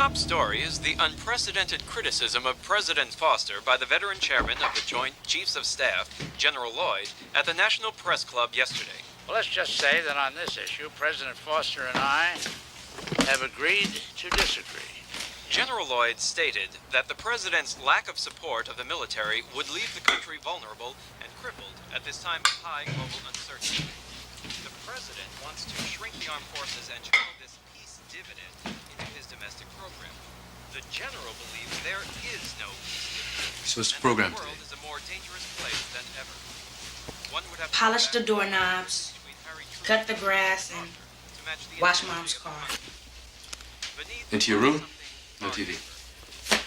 top story is the unprecedented criticism of President Foster by the veteran chairman of the Joint Chiefs of Staff, General Lloyd, at the National Press Club yesterday. Well, let's just say that on this issue, President Foster and I have agreed to disagree. General Lloyd stated that the president's lack of support of the military would leave the country vulnerable and crippled at this time of high global uncertainty. The president wants to shrink the armed forces and channel this peace dividend into his domestic program. The general believes there is no peace dividend. So what's the program The world is a more dangerous place than ever. One would have Polish the doorknobs, cut the grass, and wash Mom's car. Into your room? No TV.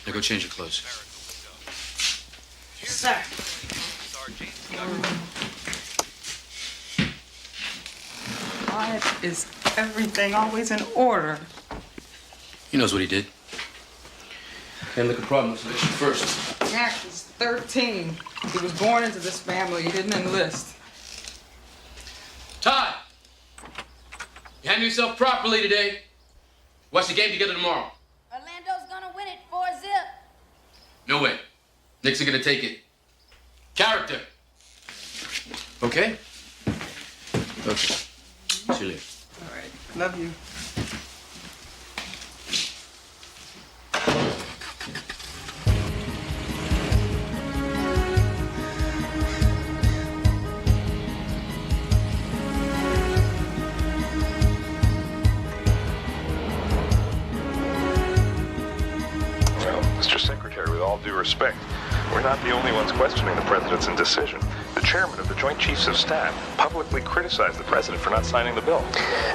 Now go change your clothes. Sir. Why is everything always in order? He knows what he did. Can't look a problem with you first. Max is 13. He was born into this family. He didn't enlist. Todd! You handle yourself properly today. Watch the game together tomorrow. Orlando's gonna win it 4-0. No way. Knicks are gonna take it. Character. Okay? Okay. See you later. All right. Love you. Mr. Secretary, with all due respect, we're not the only ones questioning the president's indecision. The chairman of the Joint Chiefs of Staff publicly criticized the president for not signing the bill.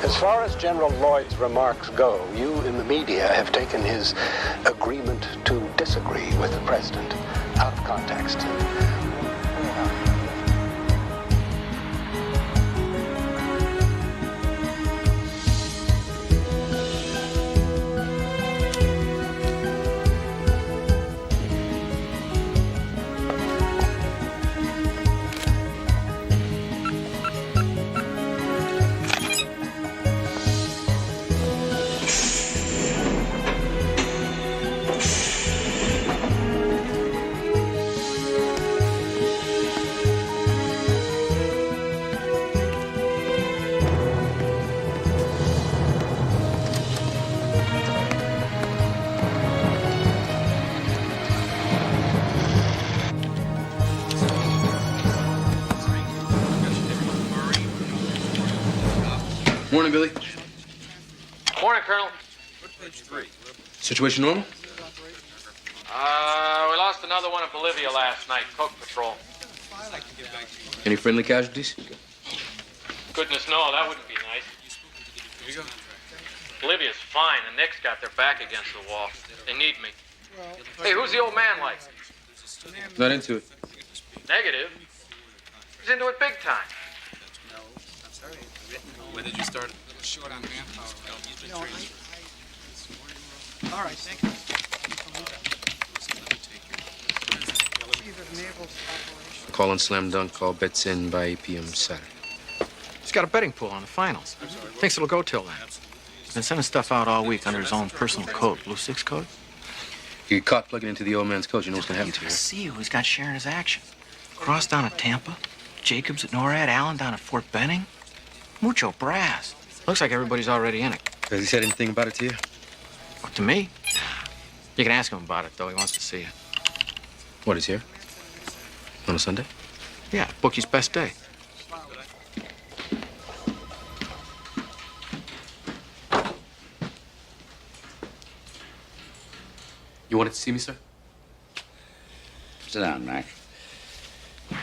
As far as General Lloyd's remarks go, you in the media have taken his agreement to disagree with the president out of context. Morning, Billy. Morning, Colonel. Situation normal? We lost another one in Bolivia last night, Coke Patrol. Any friendly casualties? Goodness, no, that wouldn't be nice. Bolivia's fine. The Knicks got their back against the wall. They need me. Hey, who's the old man like? Not into it. Negative. He's into it big time. When did you start? Short on manpower. All right, thank you. Call on Slam Dunk. Call bets in by 8 p.m. Saturday. He's got a betting pool on the finals. Thinks it'll go till then. Been sending stuff out all week under his own personal code, Blue 6 code. You get caught plugging into the old man's code, you know what's gonna happen to you. See who he's got sharing his action. Cross down at Tampa, Jacobs at NORAD, Allen down at Fort Benning. Mucho brass. Looks like everybody's already in it. Has he said anything about it to you? What, to me? You can ask him about it, though. He wants to see you. What, he's here? On a Sunday? Yeah, bookie's best day. You wanted to see me, sir? Sit down, Mac.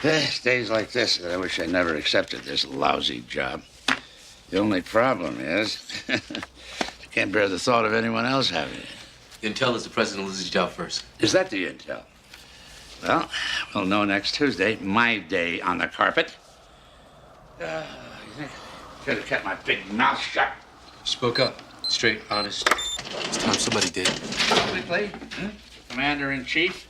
There's days like this that I wish I never accepted this lousy job. The only problem is, I can't bear the thought of anyone else having it. The intel is the president loses his job first. Is that the intel? Well, we'll know next Tuesday, my day on the carpet. You think I could have kept my big mouth shut? Spoke up. Straight, honest. It's time somebody did. Publicly? Commander-in-Chief?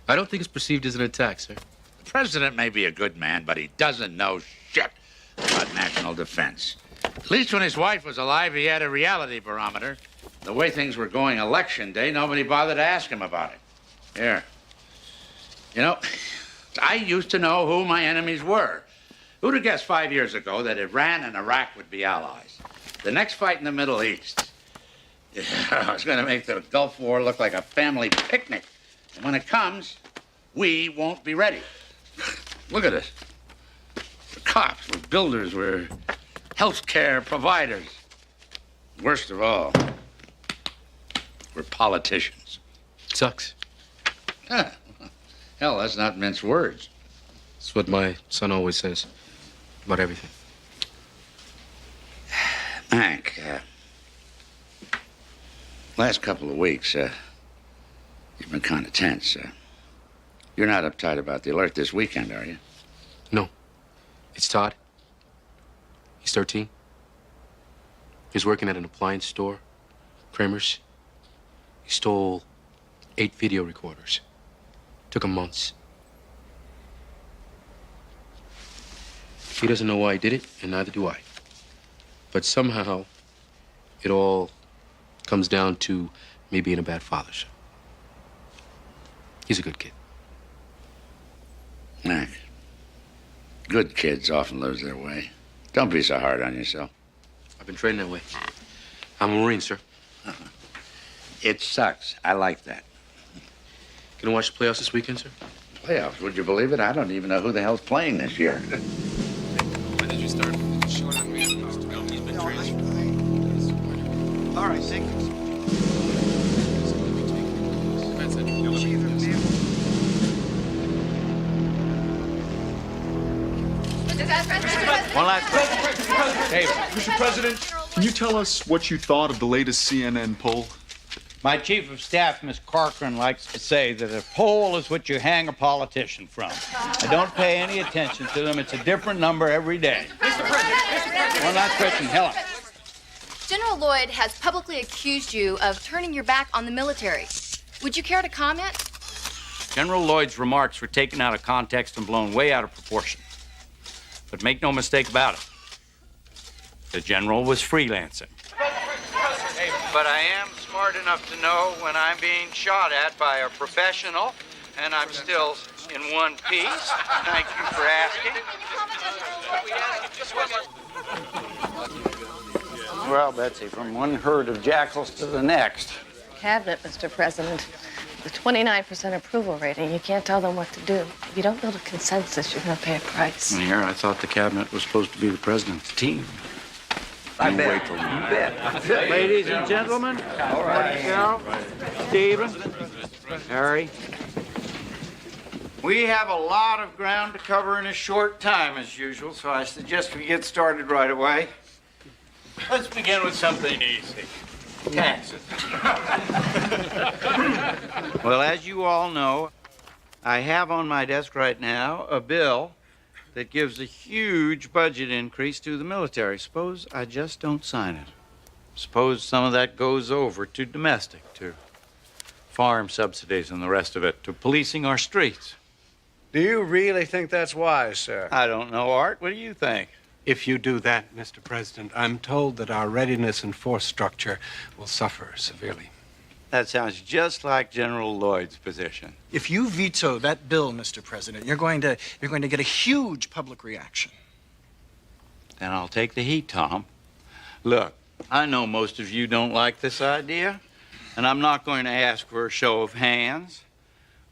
I don't think it's perceived as an attack, sir. The president may be a good man, but he doesn't know shit about national defense. At least when his wife was alive, he had a reality barometer. The way things were going election day, nobody bothered to ask him about it. Here. You know, I used to know who my enemies were. Who'd have guessed 5 years ago that Iran and Iraq would be allies? The next fight in the Middle East. I was going to make the Gulf War look like a family picnic. And when it comes, we won't be ready. Look at us. We're cops, we're builders, we're healthcare providers. Worst of all, we're politicians. Sucks. Huh. Hell, that's not mince words. That's what my son always says about everything. Hank, last couple of weeks, you've been kind of tense. You're not uptight about the alert this weekend, are you? No. It's Todd. He's 13. He's working at an appliance store, Kramer's. He stole 8 video recorders. Took him months. He doesn't know why he did it, and neither do I. But somehow, it all comes down to me being a bad father, son. He's a good kid. Mac, good kids often lose their way. Don't be so hard on yourself. I've been trained that way. I'm a Marine, sir. It sucks. I like that. Gonna watch the playoffs this weekend, sir? Playoffs? Would you believe it? I don't even know who the hell's playing this year. When did you start? Short on manpower. He's been transferred. All right, thank you. One last question. Hey, Mr. President, can you tell us what you thought of the latest CNN poll? My chief of staff, Miss Corcoran, likes to say that a poll is what you hang a politician from. I don't pay any attention to them. It's a different number every day. Mr. President. One last question, Helen. General Lloyd has publicly accused you of turning your back on the military. Would you care to comment? General Lloyd's remarks were taken out of context and blown way out of proportion. But make no mistake about it, the general was freelancing. But I am smart enough to know when I'm being shot at by a professional, and I'm still in one piece. Thank you for asking. Well, Betsy, from one herd of jackals to the next. Cabinet, Mr. President. The 29% approval rating, you can't tell them what to do. If you don't build a consensus, you're going to pay a price. And here, I thought the cabinet was supposed to be the president's team. I bet. Wait till you bet. Ladies and gentlemen, all right, Cheryl, Stephen, Harry. We have a lot of ground to cover in a short time, as usual, so I suggest we get started right away. Let's begin with something easy. Taxes. Well, as you all know, I have on my desk right now a bill that gives a huge budget increase to the military. Suppose I just don't sign it. Suppose some of that goes over to domestic, to farm subsidies and the rest of it, to policing our streets. Do you really think that's wise, sir? I don't know, Art. What do you think? If you do that, Mr. President, I'm told that our readiness and force structure will suffer severely. That sounds just like General Lloyd's position. If you veto that bill, Mr. President, you're going to get a huge public reaction. Then I'll take the heat, Tom. Look, I know most of you don't like this idea, and I'm not going to ask for a show of hands,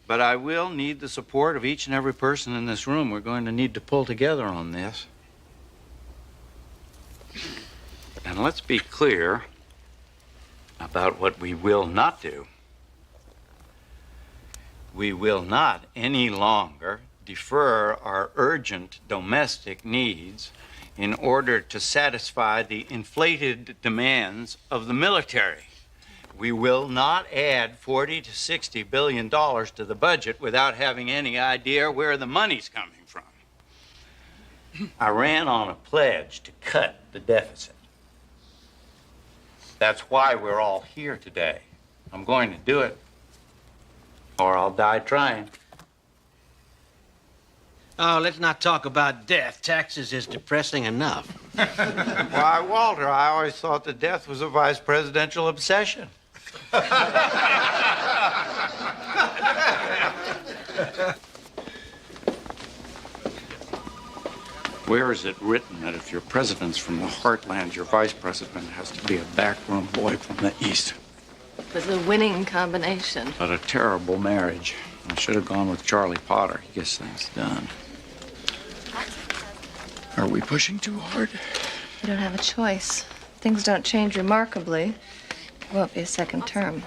but I will need the support of each and every person in this room. We're going to need to pull together on this. And let's be clear about what we will not do. We will not any longer defer our urgent domestic needs in order to satisfy the inflated demands of the military. We will not add $40 to $60 billion to the budget without having any idea where the money's coming from. I ran on a pledge to cut the deficit. That's why we're all here today. I'm going to do it, or I'll die trying. Oh, let's not talk about death. Taxes is depressing enough. Why, Walter, I always thought that death was a vice presidential obsession. Where is it written that if your president's from the heartland, your vice president has to be a backroom boy from the east? It was a winning combination. But a terrible marriage. I should have gone with Charlie Potter. He gets things done. Are we pushing too hard? You don't have a choice. Things don't change remarkably. It won't be a second term.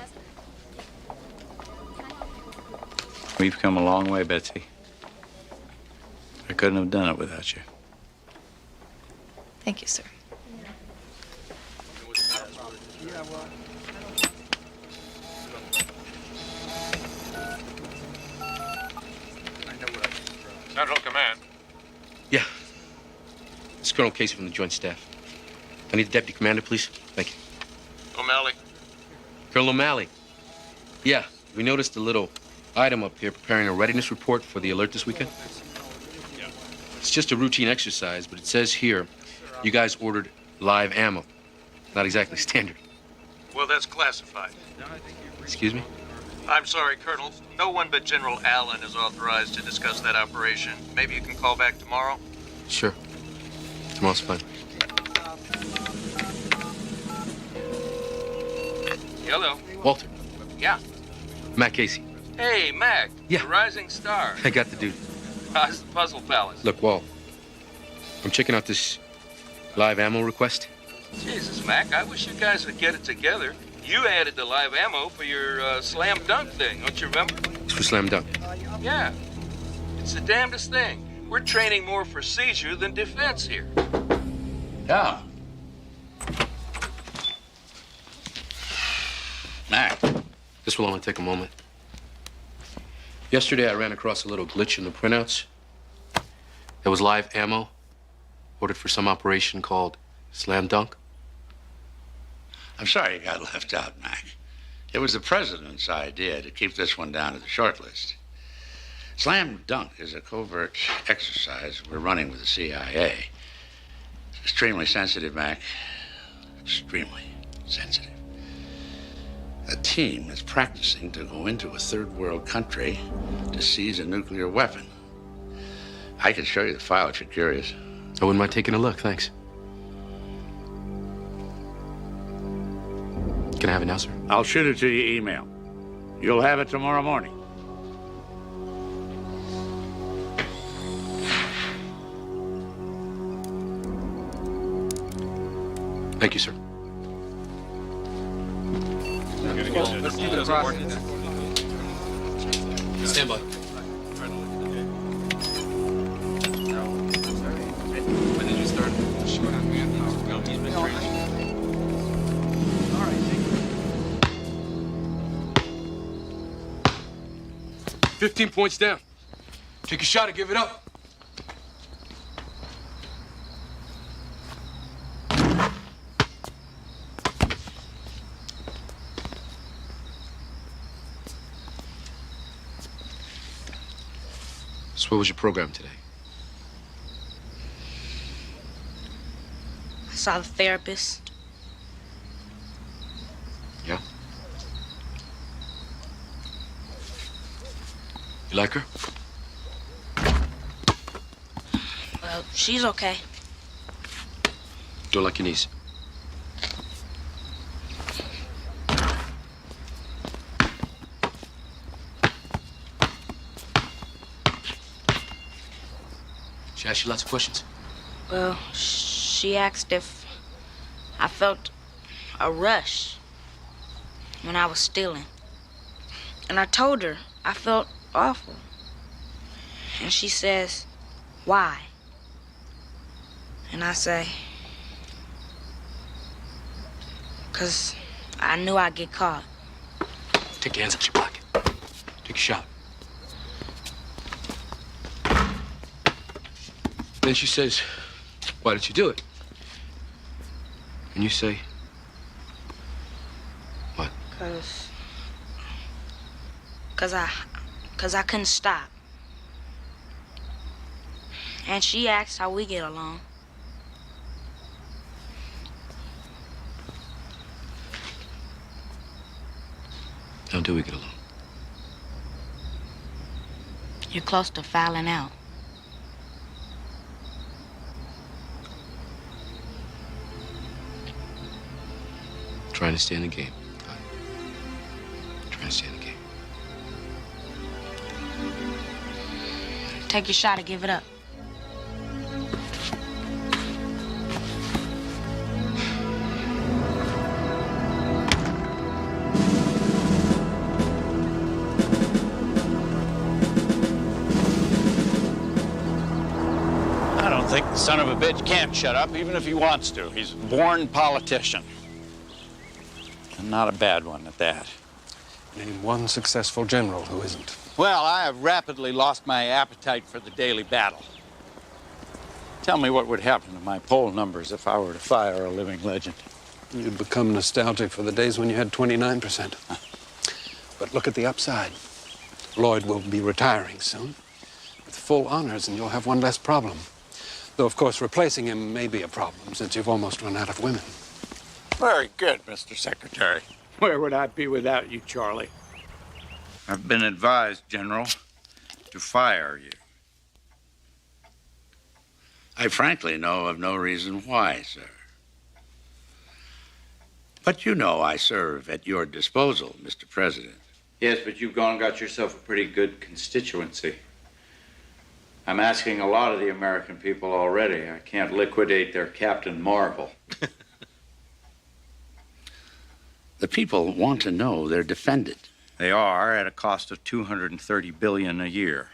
We've come a long way, Betsy. I couldn't have done it without you. Thank you, sir. Central Command. Yeah. It's Colonel Casey from the Joint Staff. I need the deputy commander, please. Thank you. O'Malley. Colonel O'Malley. Yeah, we noticed a little item up here preparing a readiness report for the alert this weekend. It's just a routine exercise, but it says here you guys ordered live ammo. Not exactly standard. Well, that's classified. Excuse me? I'm sorry, Colonel. No one but General Allen is authorized to discuss that operation. Maybe you can call back tomorrow? Sure. Tomorrow's fine. Hello. Walter. Yeah. Matt Casey. Hey, Mac. Yeah. The rising star. I got the dude. How's the Puzzle Palace? Look, Walt. I'm checking out this live ammo request. Jesus, Mac, I wish you guys would get it together. You added the live ammo for your slam dunk thing, don't you remember? It's for slam dunk. Yeah. It's the damnedest thing. We're training more for seizure than defense here. Tom. Mac. This will only take a moment. Yesterday, I ran across a little glitch in the printouts. There was live ammo ordered for some operation called Slam Dunk. I'm sorry you got left out, Mac. It was the president's idea to keep this one down to the short list. Slam Dunk is a covert exercise we're running with the CIA. It's extremely sensitive, Mac. Extremely sensitive. A team is practicing to go into a third world country to seize a nuclear weapon. I can show you the file if you're curious. I wouldn't mind taking a look, thanks. Can I have it now, sir? I'll shoot it to your email. You'll have it tomorrow morning. Thank you, sir. Let's keep it process. Stand by. When did you start? Short on manpower. No, he's been trained. All right, 15 points down. Take a shot and give it up. So what was your program today? I saw the therapist. Yeah? You like her? Well, she's okay. Don't like your knees. She asked you lots of questions. Well, she asked if I felt a rush when I was stealing. And I told her I felt awful. And she says, why? And I say, 'cause I knew I'd get caught. Take your hands out your pocket. Take a shot. Then she says, why did you do it? And you say, what? 'Cause I couldn't stop. And she asks how we get along. How do we get along? You're close to fouling out. Trying to stay in the game. Trying to stay in the game. Take your shot or give it up. I don't think the son of a bitch can't shut up, even if he wants to. He's a born politician. And not a bad one at that. Name one successful general who isn't. Well, I have rapidly lost my appetite for the daily battle. Tell me what would happen to my poll numbers if I were to fire a living legend. You'd become nostalgic for the days when you had 29%. But look at the upside. Lloyd will be retiring soon with full honors, and you'll have one less problem. Though, of course, replacing him may be a problem since you've almost run out of women. Very good, Mr. Secretary. Where would I be without you, Charlie? I've been advised, General, to fire you. I frankly know of no reason why, sir. But you know I serve at your disposal, Mr. President. Yes, but you've gone and got yourself a pretty good constituency. I'm asking a lot of the American people already. I can't liquidate their Captain Marvel. The people want to know they're defended. They are at a cost of $230 billion a year.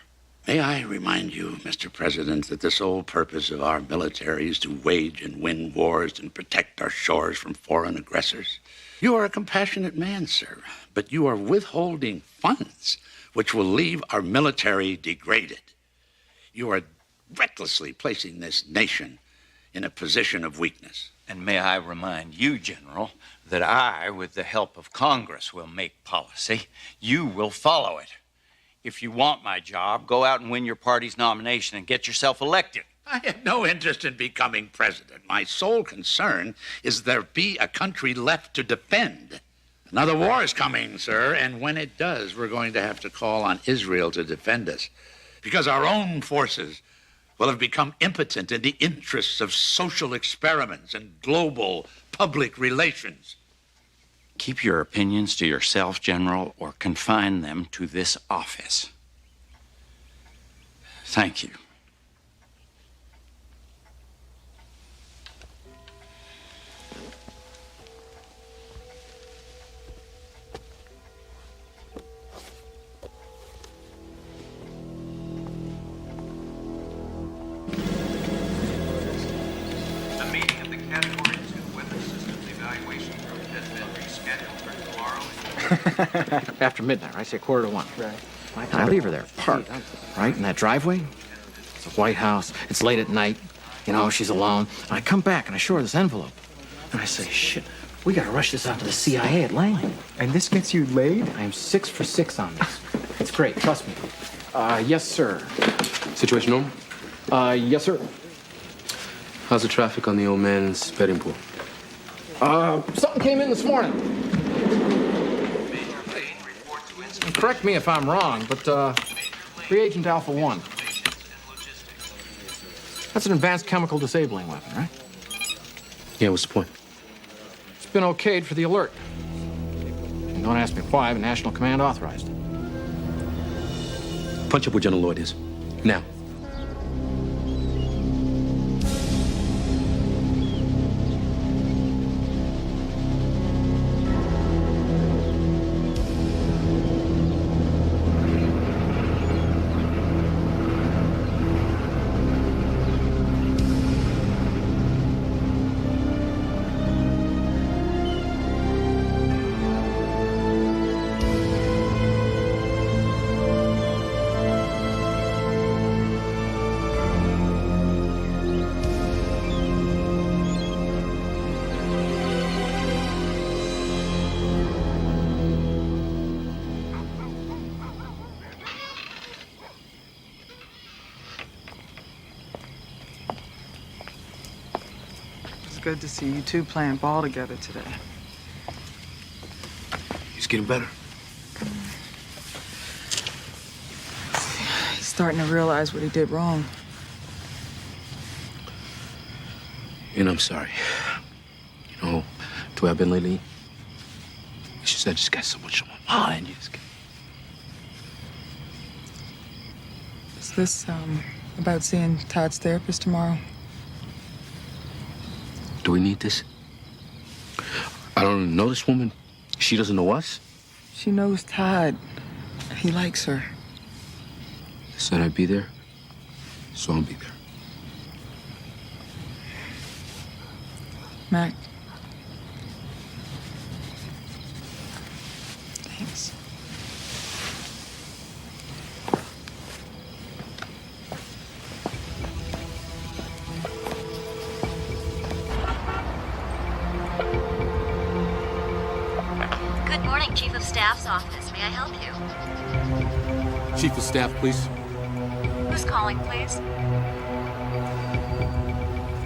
May I remind you, Mr. President, that the sole purpose of our military is to wage and win wars and protect our shores from foreign aggressors. You are a compassionate man, sir, but you are withholding funds which will leave our military degraded. You are recklessly placing this nation in a position of weakness. And may I remind you, General, that I, with the help of Congress, will make policy. You will follow it. If you want my job, go out and win your party's nomination and get yourself elected. I have no interest in becoming president. My sole concern is there be a country left to defend. Another war is coming, sir, and when it does, we're going to have to call on Israel to defend us, because our own forces will have become impotent in the interests of social experiments and global public relations. Keep your opinions to yourself, General, or confine them to this office. Thank you. A meeting of the Category 2 Weapons Systems Evaluation Group has been rescheduled for tomorrow. After midnight, right? Say 1:45. Right. And I leave her there, parked, right in that driveway. It's a white house. It's late at night. You know, she's alone. And I come back and I show her this envelope. And I say, shit, we gotta rush this out to the CIA at Langley. And this gets you laid? I am 6 for 6 on this. It's great, trust me. Yes, sir. Situation normal? Yes, sir. How's the traffic on the old man's betting pool? Something came in this morning. Correct me if I'm wrong, but reagent Alpha 1. That's an advanced chemical disabling weapon, right? Yeah, what's the point? It's been okayed for the alert. And don't ask me why, but National Command authorized it. Punch up where General Lloyd is. Now. good to see you two playing ball together today. He's getting better. He's starting to realize what he did wrong. And I'm sorry. You know, the way I've been lately, it's just I just got so much on my mind. Is this, about seeing Todd's therapist tomorrow? Do we need this? I don't even know this woman. She doesn't know us. She knows Todd. He likes her. I said I'd be there, so I'll be there. Mac. Thanks. Good morning, Chief of Staff's office. May I help you? Chief of Staff, please. Who's calling, please?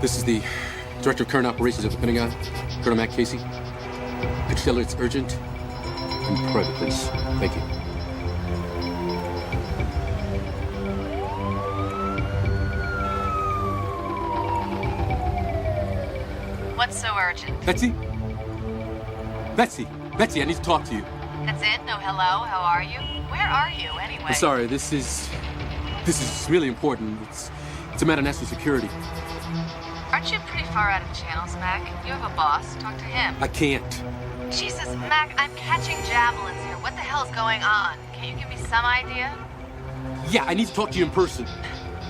This is the Director of Current Operations of the Pentagon, Colonel Matt Casey. Could you tell her it's urgent and private, please? Thank you. What's so urgent? Betsy? Betsy, I need to talk to you. That's it? No hello? How are you? Where are you, anyway? I'm sorry, this is really important. It's a matter of national security. Aren't you pretty far out of channels, Mac? You have a boss. Talk to him. I can't. Jesus, Mac, I'm catching javelins here. What the hell's going on? Can you give me some idea? Yeah, I need to talk to you in person.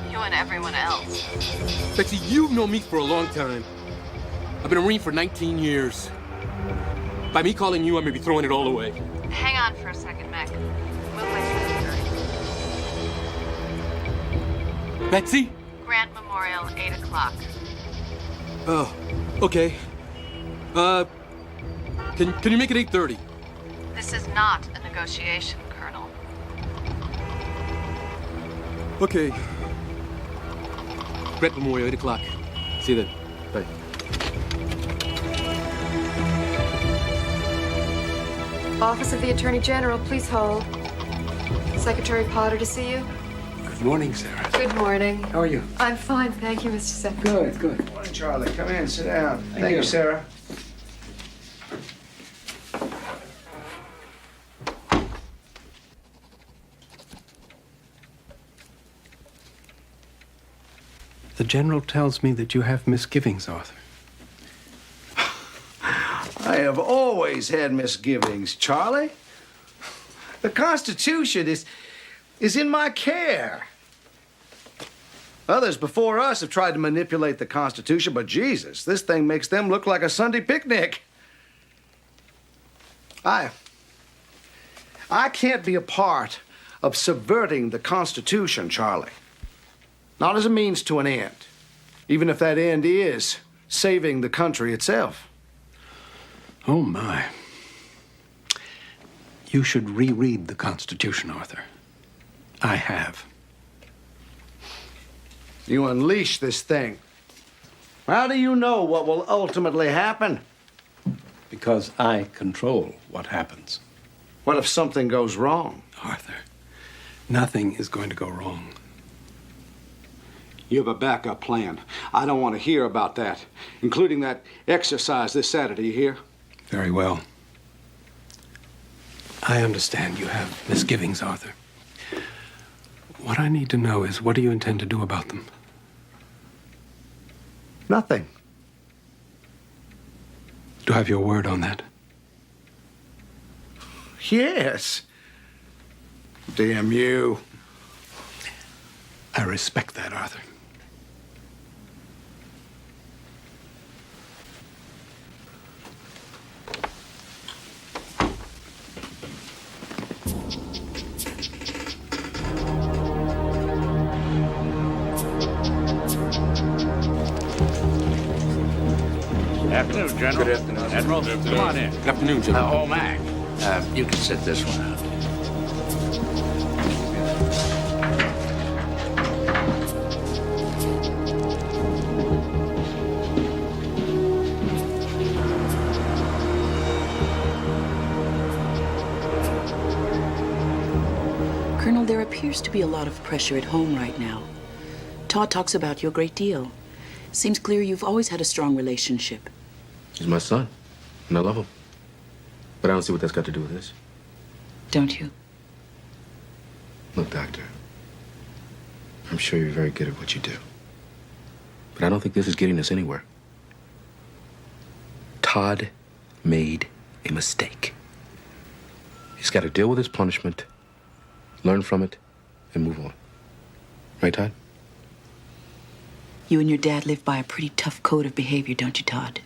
You and everyone else. Betsy, you've known me for a long time. I've been a Marine for 19 years. By me calling you, I may be throwing it all away. Hang on for a second, Mac. Move my 7:30. Betsy? Grant Memorial, 8 o'clock. Oh, okay. Can you make it 8:30? This is not a negotiation, Colonel. Okay. Grant Memorial, 8 o'clock. See you then. Bye. Office of the Attorney General, please hold. Secretary Potter to see you. Good morning, Sarah. Good morning. How are you? I'm fine, thank you, Mr. Secretary. Good. Morning, Charlie. Come in, sit down. Thank you, Sarah. The General tells me that you have misgivings, Arthur. I have always had misgivings, Charlie. The Constitution is in my care. Others before us have tried to manipulate the Constitution, but Jesus, this thing makes them look like a Sunday picnic. I can't be a part of subverting the Constitution, Charlie. Not as a means to an end, even if that end is saving the country itself. Oh, my. You should reread the Constitution, Arthur. I have. You unleash this thing. How do you know what will ultimately happen? Because I control what happens. What if something goes wrong? Arthur, nothing is going to go wrong. You have a backup plan. I don't want to hear about that, including that exercise this Saturday, you hear? Very well. I understand you have misgivings, Arthur. What I need to know is, what do you intend to do about them? Nothing. Do I have your word on that? Yes. Damn you. I respect that, Arthur. Afternoon, General. Good afternoon. Admiral, come on in. Good afternoon, General. Oh, Mac. You can sit this one out. appears to be a lot of pressure at home right now. Todd talks about you a great deal. Seems clear you've always had a strong relationship. He's my son, and I love him. But I don't see what that's got to do with this. Don't you? Look, Doctor, I'm sure you're very good at what you do. But I don't think this is getting us anywhere. Todd made a mistake. He's got to deal with his punishment, learn from it, and move on. Right, Todd? You and your dad live by a pretty tough code of behavior, don't you, Todd?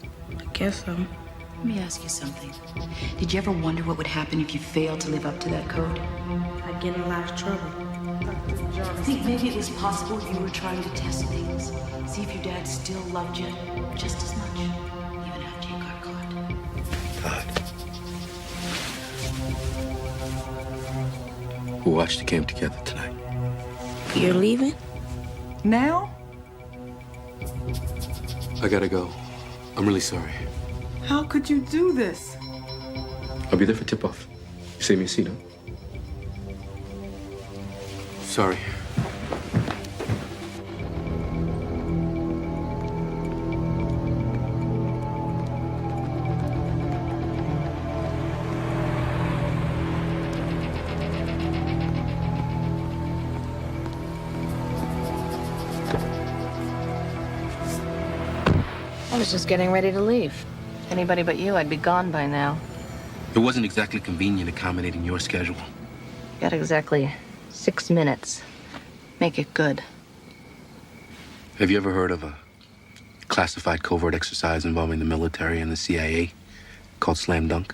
I guess so. Let me ask you something. Did you ever wonder what would happen if you failed to live up to that code? I'd get in a lot of trouble. Think maybe it was possible you were trying to test things? See if your dad still loved you just as much, even after you got caught. Todd. We'll watch the game together tonight. You're leaving? Now? I gotta go. I'm really sorry. How could you do this? I'll be there for tip-off. You save me a seat, huh? Sorry. I was just getting ready to leave. Anybody but you, I'd be gone by now. It wasn't exactly convenient accommodating your schedule. Got exactly 6 minutes. Make it good. Have you ever heard of a classified covert exercise involving the military and the CIA called Slam Dunk?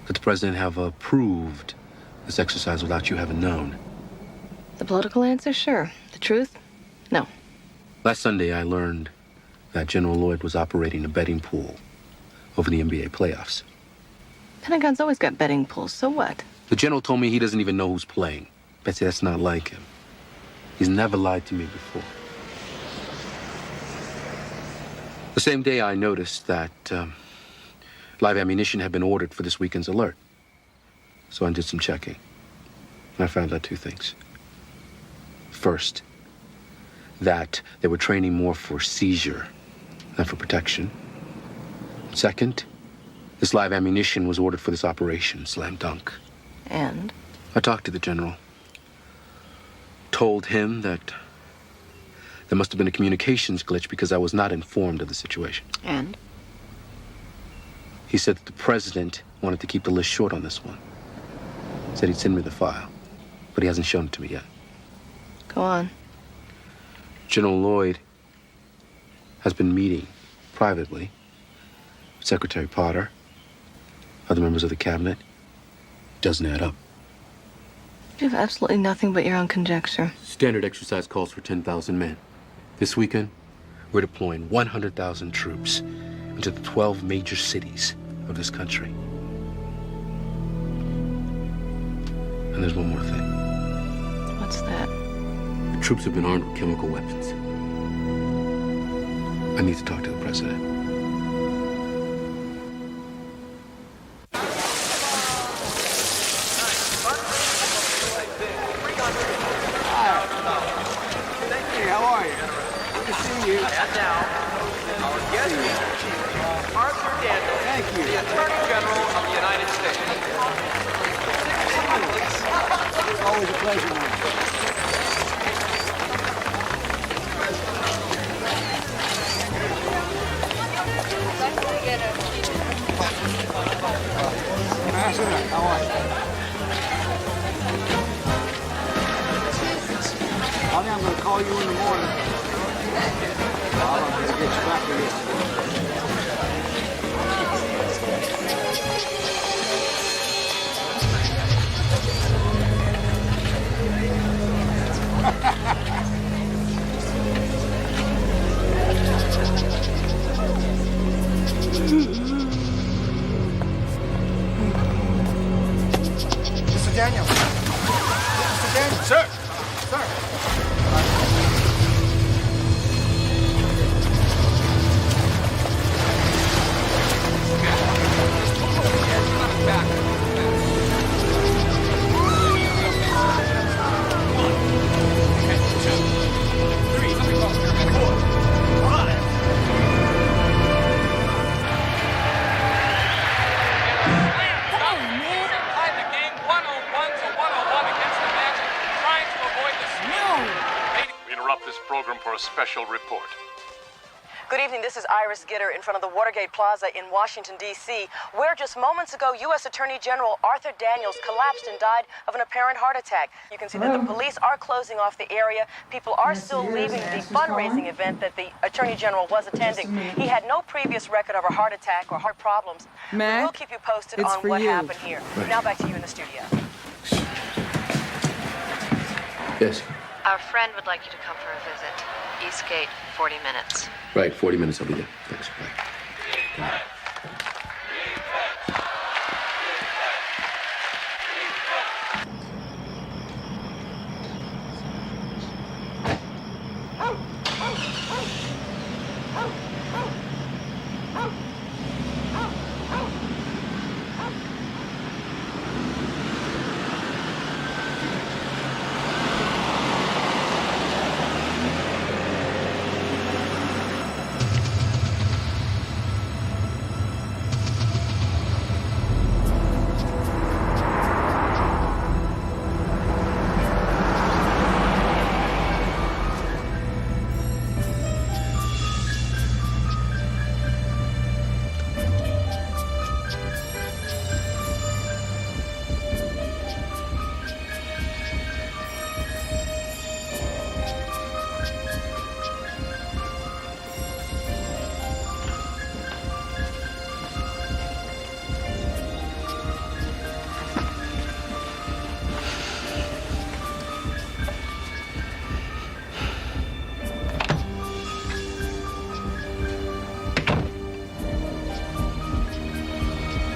Could the president have approved this exercise without you having known? The political answer, sure. The truth, no. Last Sunday, I learned that General Lloyd was operating a betting pool over the NBA playoffs. Pentagon's always got betting pools, so what? The general told me he doesn't even know who's playing. Betsy, that's not like him. He's never lied to me before. The same day, I noticed that live ammunition had been ordered for this weekend's alert. So I did some checking. And I found out 2 things. First, that they were training more for seizure than for protection. Second, this live ammunition was ordered for this operation, Slam Dunk. And? I talked to the general. Told him that there must have been a communications glitch because I was not informed of the situation. And? He said that the president wanted to keep the list short on this one. Said he'd send me the file, but he hasn't shown it to me yet. Go on. General Lloyd has been meeting privately with Secretary Potter, other members of the cabinet. Doesn't add up. You have absolutely nothing but your own conjecture. Standard exercise calls for 10,000 men. This weekend, we're deploying 100,000 troops into the 12 major cities of this country. And there's one more thing. What's that? The troops have been armed with chemical weapons. I need to talk to the president. How are you? Good to see you. And now, our guest Arthur Daniel. Thank you. The Attorney General of the United States. It's always a pleasure, man. How are you? I'm going to call you in the morning. I'm going to get you back to Mr. Daniel. Mr. Daniel. Sir. Sir. Back. for a special report. Good evening. This is Iris Gitter in front of the Watergate Plaza in Washington, D.C., where just moments ago, U.S. Attorney General Arthur Daniels collapsed and died of an apparent heart attack. You can see that the police are closing off the area. People are still leaving the fundraising event that the Attorney General was attending. He had no previous record of a heart attack or heart problems. Mac, we will keep you posted it's on for what you. happened here. Right. Now back to you in the studio. Yes. Our friend would like you to come for a visit. Eastgate, 40 minutes. Right, 40 minutes, I'll be there. Thanks. Bye.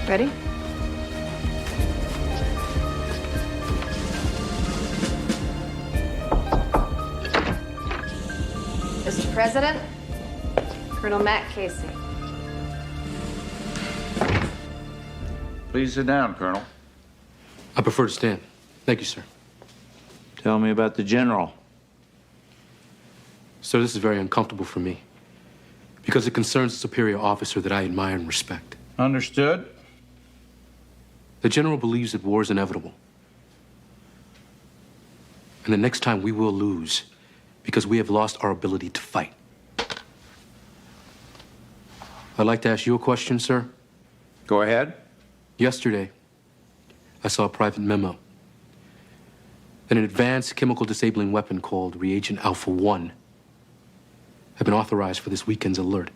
Ready? Mr. President, Colonel Matt Casey. Please sit down, Colonel. I prefer to stand. Thank you, sir. Tell me about the general. Sir, this is very uncomfortable for me because it concerns a superior officer that I admire and respect. Understood. The general believes that war is inevitable. And the next time we will lose because we have lost our ability to fight. I'd like to ask you a question, sir. Go ahead. Yesterday, I saw a private memo that an advanced chemical disabling weapon called Reagent Alpha 1 had been authorized for this weekend's alert.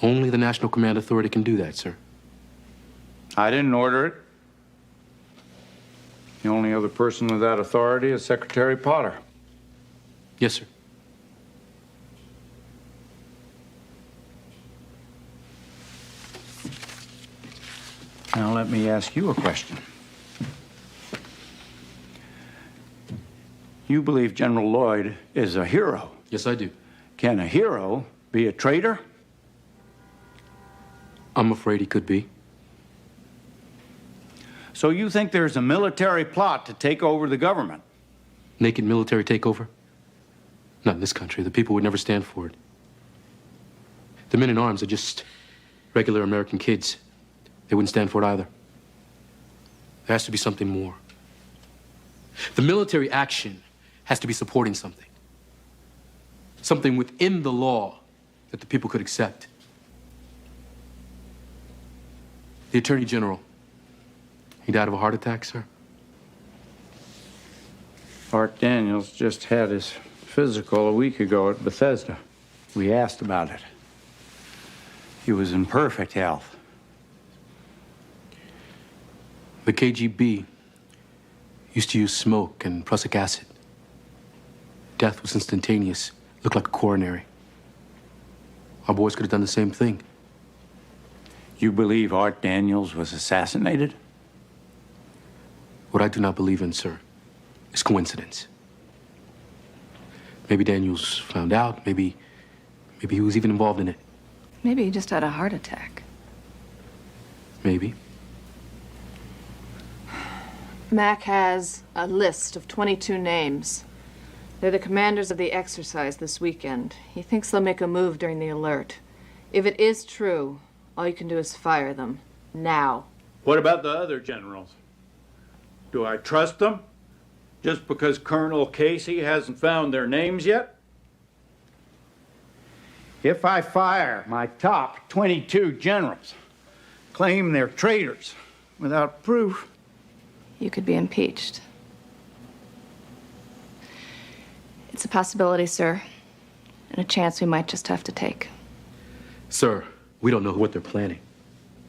Only the National Command Authority can do that, sir. I didn't order it. The only other person with that authority is Secretary Potter. Yes, sir. Now let me ask you a question. You believe General Lloyd is a hero? Yes, I do. Can a hero be a traitor? I'm afraid he could be. So you think there's a military plot to take over the government? Naked military takeover? Not in this country. The people would never stand for it. The men in arms are just regular American kids. They wouldn't stand for it either. There has to be something more. The military action has to be supporting something. Something within the law that the people could accept. The Attorney General, he died of a heart attack, sir? Art Daniels just had his physical a week ago at Bethesda. We asked about it. He was in perfect health. The KGB used to use smoke and prussic acid. Death was instantaneous, looked like a coronary. Our boys could have done the same thing. You believe Art Daniels was assassinated? What I do not believe in, sir, is coincidence. Maybe Daniels found out. Maybe he was even involved in it. Maybe he just had a heart attack. Maybe. Mac has a list of 22 names. They're the commanders of the exercise this weekend. He thinks they'll make a move during the alert. If it is true, all you can do is fire them. Now. What about the other generals? Do I trust them? Just because Colonel Casey hasn't found their names yet? If I fire my top 22 generals, claim they're traitors without proof, You could be impeached. It's a possibility, sir, and a chance we might just have to take. Sir, we don't know what they're planning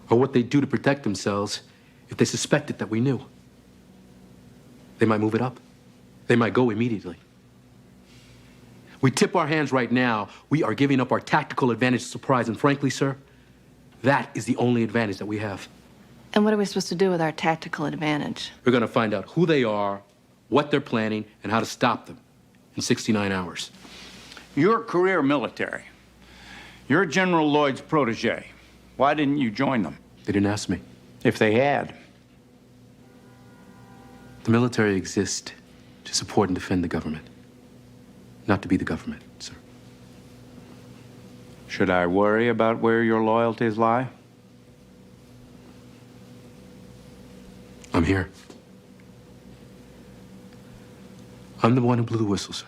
or what they do to protect themselves if they suspected that we knew. They might move it up. They might go immediately. We tip our hands right now, we are giving up our tactical advantage of surprise, and frankly, sir, that is the only advantage that we have. And what are we supposed to do with our tactical advantage? We're gonna find out who they are, what they're planning, and how to stop them in 69 hours. you're career military. You're General Lloyd's protege. Why didn't you join them? They didn't ask me. If they had. The military exists to support and defend the government, not to be the government, sir. Should I worry about where your loyalties lie? I'm here. I'm the one who blew the whistle, sir.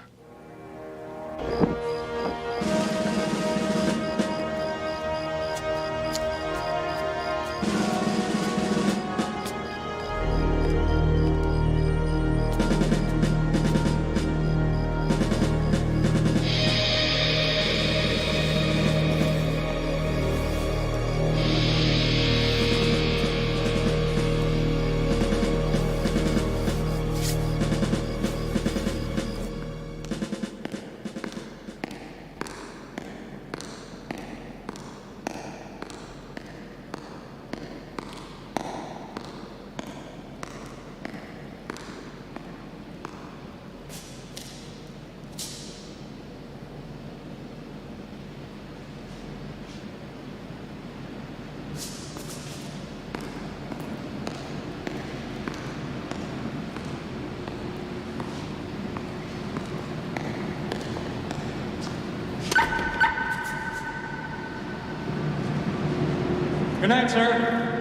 Good night, sir.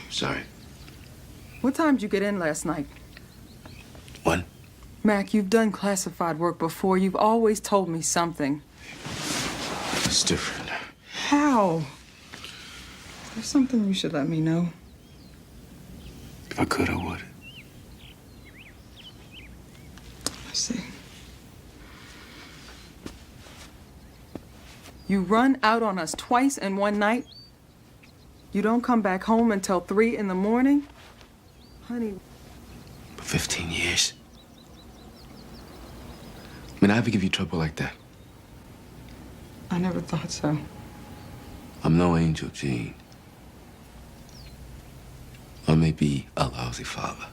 Sorry. What time did you get in last night? One. Mac, you've done classified work before. You've always told me something. It's different. How? There's something you should let me know. If I could, I would. I see. You run out on us twice in one night? You don't come back home until 3 in the morning? Honey. For 15 years. I mean, I ever give you trouble like that? I never thought so. I'm no angel, Gene. I may be a lousy father.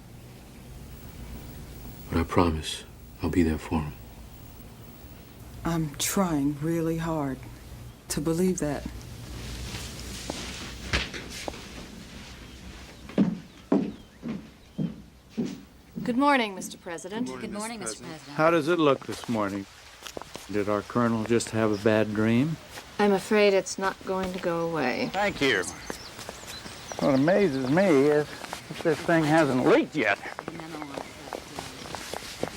But I promise I'll be there for him. I'm trying really hard to believe that. Good morning, Mr. President. Good morning, Mr. President. How does it look this morning? Did our colonel just have a bad dream? I'm afraid it's not going to go away. Thank you. What amazes me is that this thing hasn't leaked yet.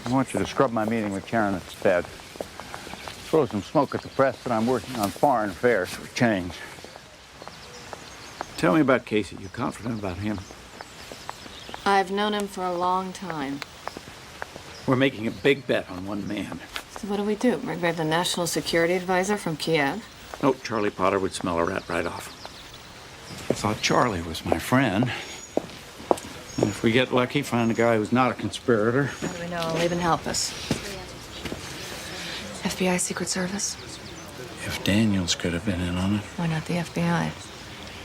I want you to scrub my meeting with Karen instead. Throw some smoke at the press that I'm working on foreign affairs for change. Tell me about Casey. You confident about him? I've known him for a long time. We're making a big bet on one man. So what do? Bring back the National Security Advisor from Kiev? No, Charlie Potter would smell a rat right off. I thought Charlie was my friend. And if we get lucky, find a guy who's not a conspirator. How do we know? I'll even help us. FBI Secret Service? If Daniels could have been in on it, Why not the FBI?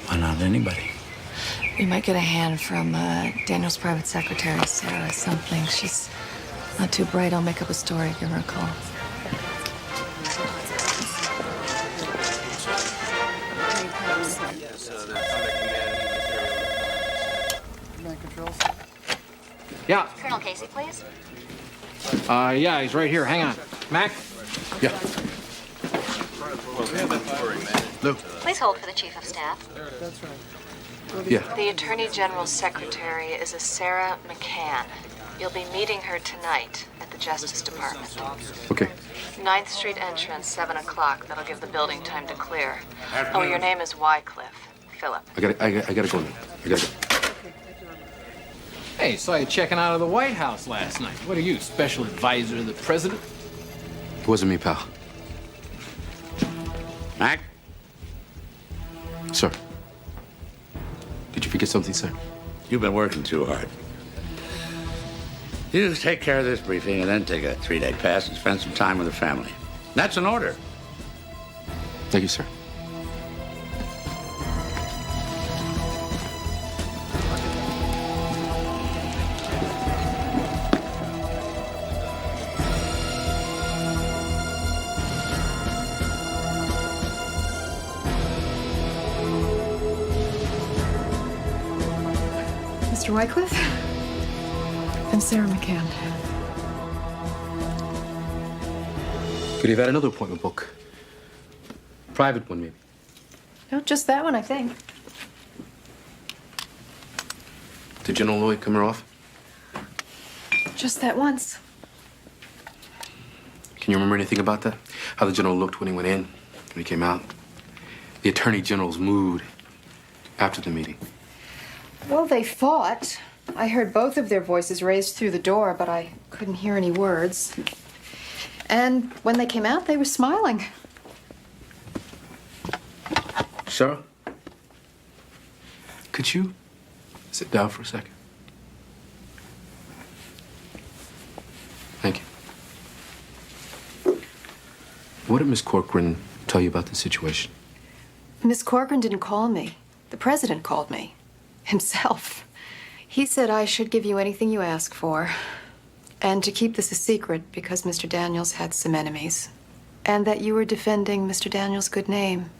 why not anybody? You might get a hand from Daniel's private secretary, Sarah something. She's not too bright. I'll make up a story. Give her a call. Yeah. Colonel Casey, please. Yeah, he's right here. Hang on. Mac? Yeah. Lou. Please hold for the Chief of Staff. Yeah. The Attorney General's secretary is a Sarah McCann. You'll be meeting her tonight at the Justice Department. Okay. 9th Street entrance, 7 o'clock. That'll give the building time to clear. Oh, your name is Wycliffe. Philip. I gotta go now. I gotta go. Hey, saw you checking out of the White House last night. What are you, special advisor to the president? It wasn't me, pal. Mac? Sir. Did you forget something, sir? You've been working too hard. You take care of this briefing and then take a 3-day pass and spend some time with the family. That's an order. Thank you, sir. Mr. Wycliffe? I'm Sarah McCann. Could you have had another appointment book? Private one, maybe. No, just that one, I think. Did General Lloyd come her off? Just that once. Can you remember anything about that? How the general looked when he went in, when he came out? The Attorney General's mood after the meeting. Well, they fought. I heard both of their voices raised through the door, but I couldn't hear any words. And when they came out, they were smiling. Sarah? Could you sit down for a second? Thank you. What did Miss Corcoran tell you about the situation? Miss Corcoran didn't call me. The president called me. Himself. He said I should give you anything you ask for, and to keep this a secret because Mr. Daniels had some enemies, and that you were defending Mr. Daniels' good name.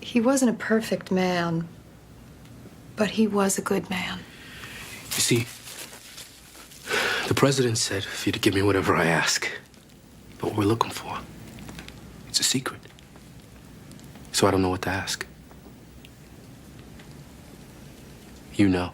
He wasn't a perfect man, but he was a good man. You see, the president said for you to give me whatever I ask. But what we're looking for, it's a secret. So I don't know what to ask. You know.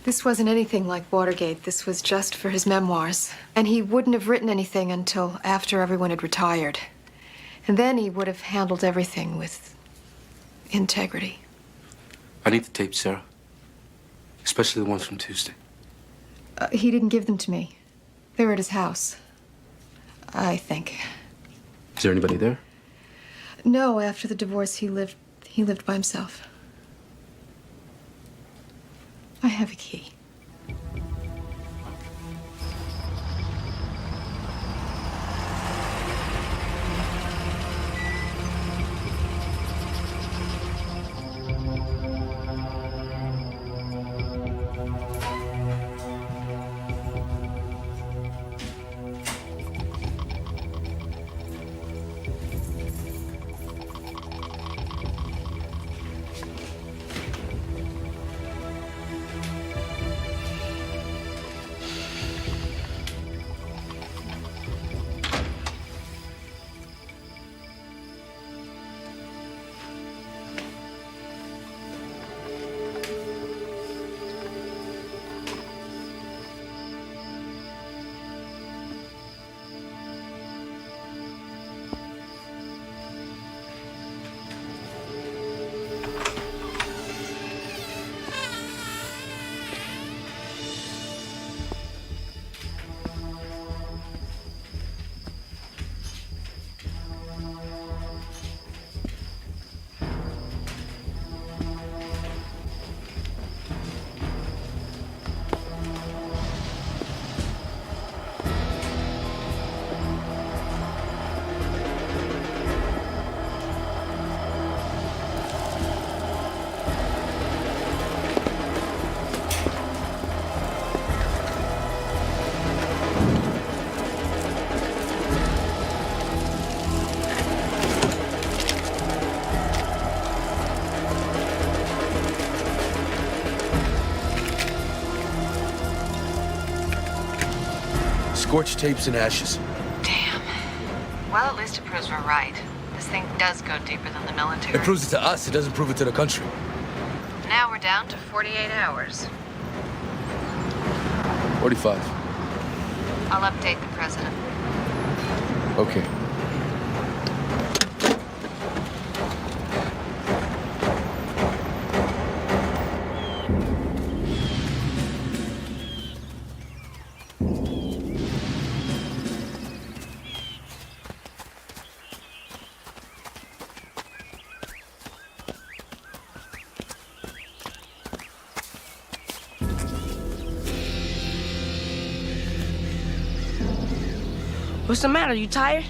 This wasn't anything like Watergate. This was just for his memoirs. And he wouldn't have written anything until after everyone had retired. And then he would have handled everything with integrity. I need the tapes, Sarah. Especially the ones from Tuesday. He didn't give them to me. They were at his house, I think. Is there anybody there? No, after the divorce, he lived by himself. I have a key. Scorched tapes and ashes. Damn. Well, at least it proves we're right. This thing does go deeper than the military. It proves it to us. It doesn't prove it to the country. Now we're down to 48 hours. 45. I'll update the president. Okay. What's the matter? You tired?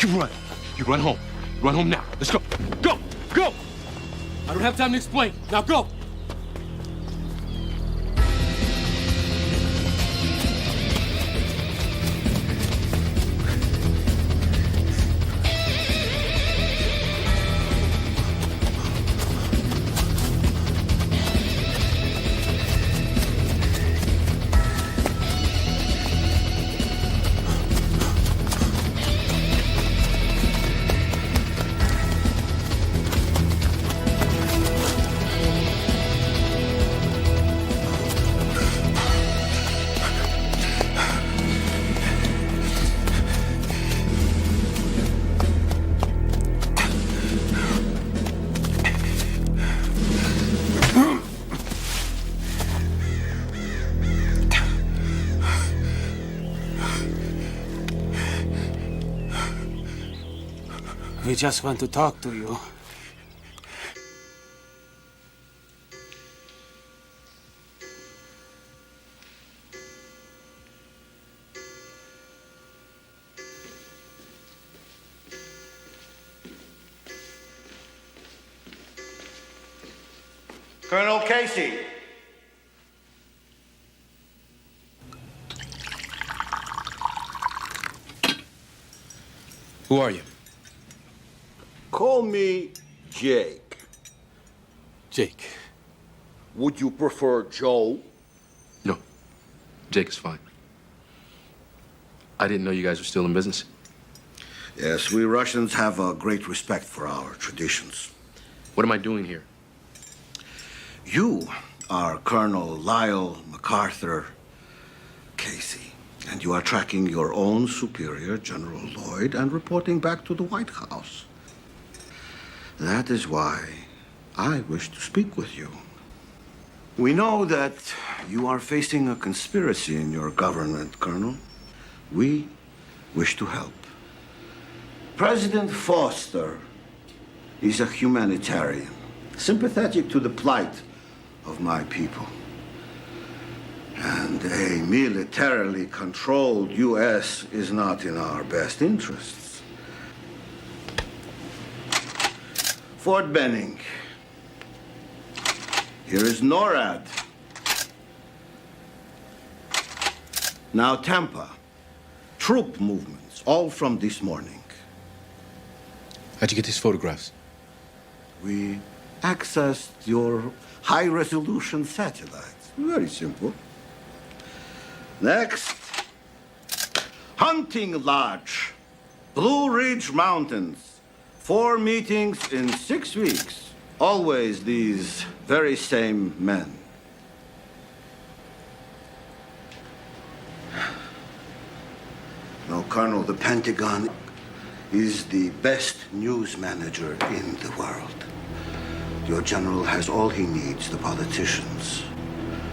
You run. You run home. Run home now. Let's go. Go! Go! I don't have time to explain. Now go! We just want to talk to you. Colonel Casey. Who are you? Call me Jake. Jake. Would you prefer Joe? No. Jake is fine. I didn't know you guys were still in business. Yes, we Russians have a great respect for our traditions. What am I doing here? You are Colonel Lyle MacArthur Casey, and you are tracking your own superior, General Lloyd, and reporting back to the White House. That is why I wish to speak with you. We know that you are facing a conspiracy in your government, Colonel. We wish to help. President Foster is a humanitarian, sympathetic to the plight of my people. And a militarily controlled U.S. is not in our best interests. Fort Benning. Here is NORAD. Now Tampa. Troop movements, all from this morning. How'd you get these photographs? We accessed your high-resolution satellites. Very simple. Next, Hunting Lodge, Blue Ridge Mountains. 4 meetings in 6 weeks. Always these very same men. No, Colonel, the Pentagon is the best news manager in the world. Your general has all he needs, the politicians,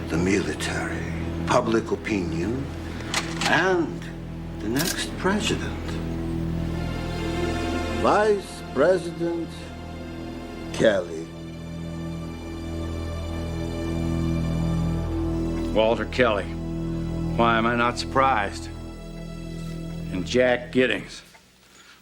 the military, public opinion, and the next president. Vice President Kelly. Walter Kelly. Why am I not surprised? And Jack Giddings.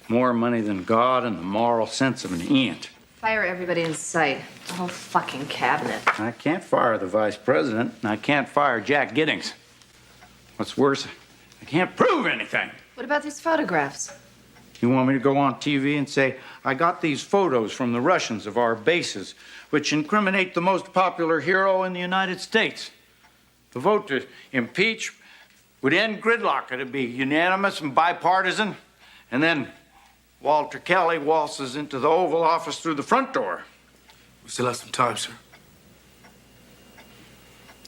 More money than God and the moral sense of an ant. Fire everybody in sight. The whole fucking cabinet. I can't fire the vice president, and I can't fire Jack Giddings. What's worse, I can't prove anything. What about these photographs? You want me to go on TV and say, I got these photos from the Russians of our bases, which incriminate the most popular hero in the United States? The vote to impeach would end gridlock. It'd be unanimous and bipartisan. And then Walter Kelly waltzes into the Oval Office through the front door. We still have some time, sir.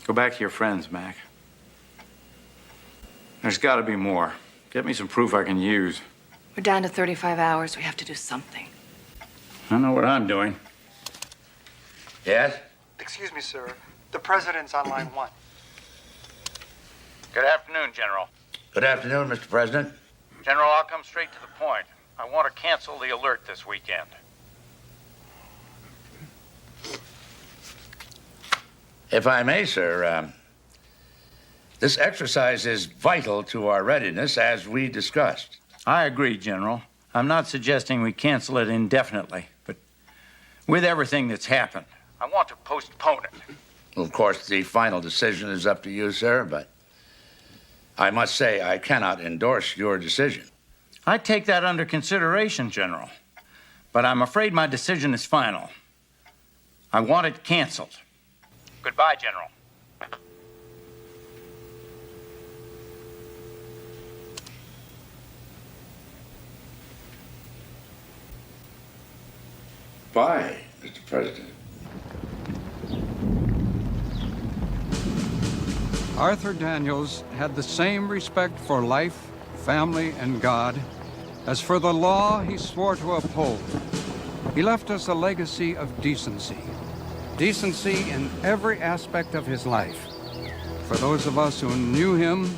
Go back to your friends, Mac. There's got to be more. Get me some proof I can use. We're down to 35 hours. We have to do something. I know what I'm doing. Yes? Excuse me, sir. The president's on line 1. Good afternoon, General. Good afternoon, Mr. President. General, I'll come straight to the point. I want to cancel the alert this weekend. If I may, sir, this exercise is vital to our readiness, as we discussed. I agree, General. I'm not suggesting we cancel it indefinitely, but with everything that's happened, I want to postpone it. Well, of course, the final decision is up to you, sir, but I must say I cannot endorse your decision. I take that under consideration, General, but I'm afraid my decision is final. I want it canceled. Goodbye, General. Bye, Mr. President. Arthur Daniels had the same respect for life, family, and God as for the law he swore to uphold. He left us a legacy of decency. Decency in every aspect of his life. For those of us who knew him,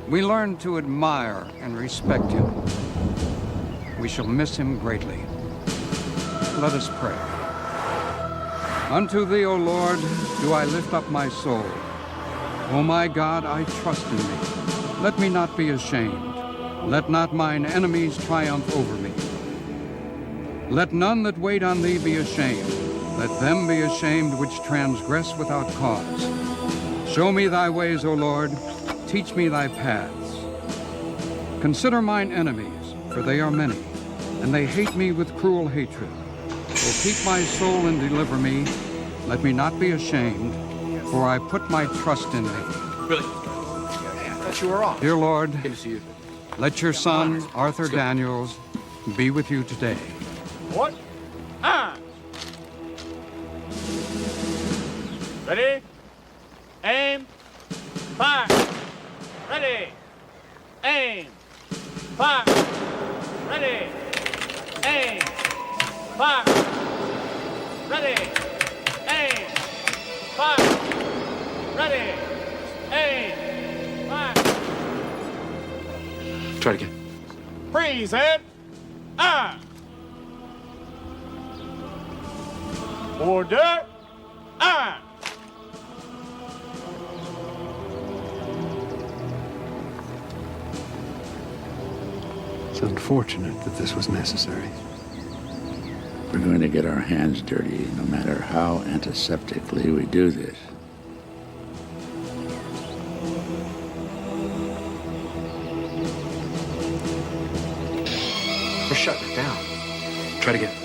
we learned to admire and respect him. We shall miss him greatly. Let us pray. Unto thee, O Lord, do I lift up my soul. O my God, I trust in thee. Let me not be ashamed. Let not mine enemies triumph over me. Let none that wait on thee be ashamed. Let them be ashamed which transgress without cause. Show me thy ways, O Lord. Teach me thy paths. Consider mine enemies, for they are many, and they hate me with cruel hatred. O keep my soul and deliver me. Let me not be ashamed, for I put my trust in thee. Really? I thought you were off. Dear Lord, Good to see you. let your son, Arthur Daniels, be with you today. What? Ready? Aim. Fire. Ready. Aim. Fire. Ready. Aim. Fire. Ready. Aim. Fire. Ready. Aim. Fire. Try it again. Freeze and Order. It's unfortunate that this was necessary. We're going to get our hands dirty, no matter how antiseptically we do this. We're shutting it down. Try it again.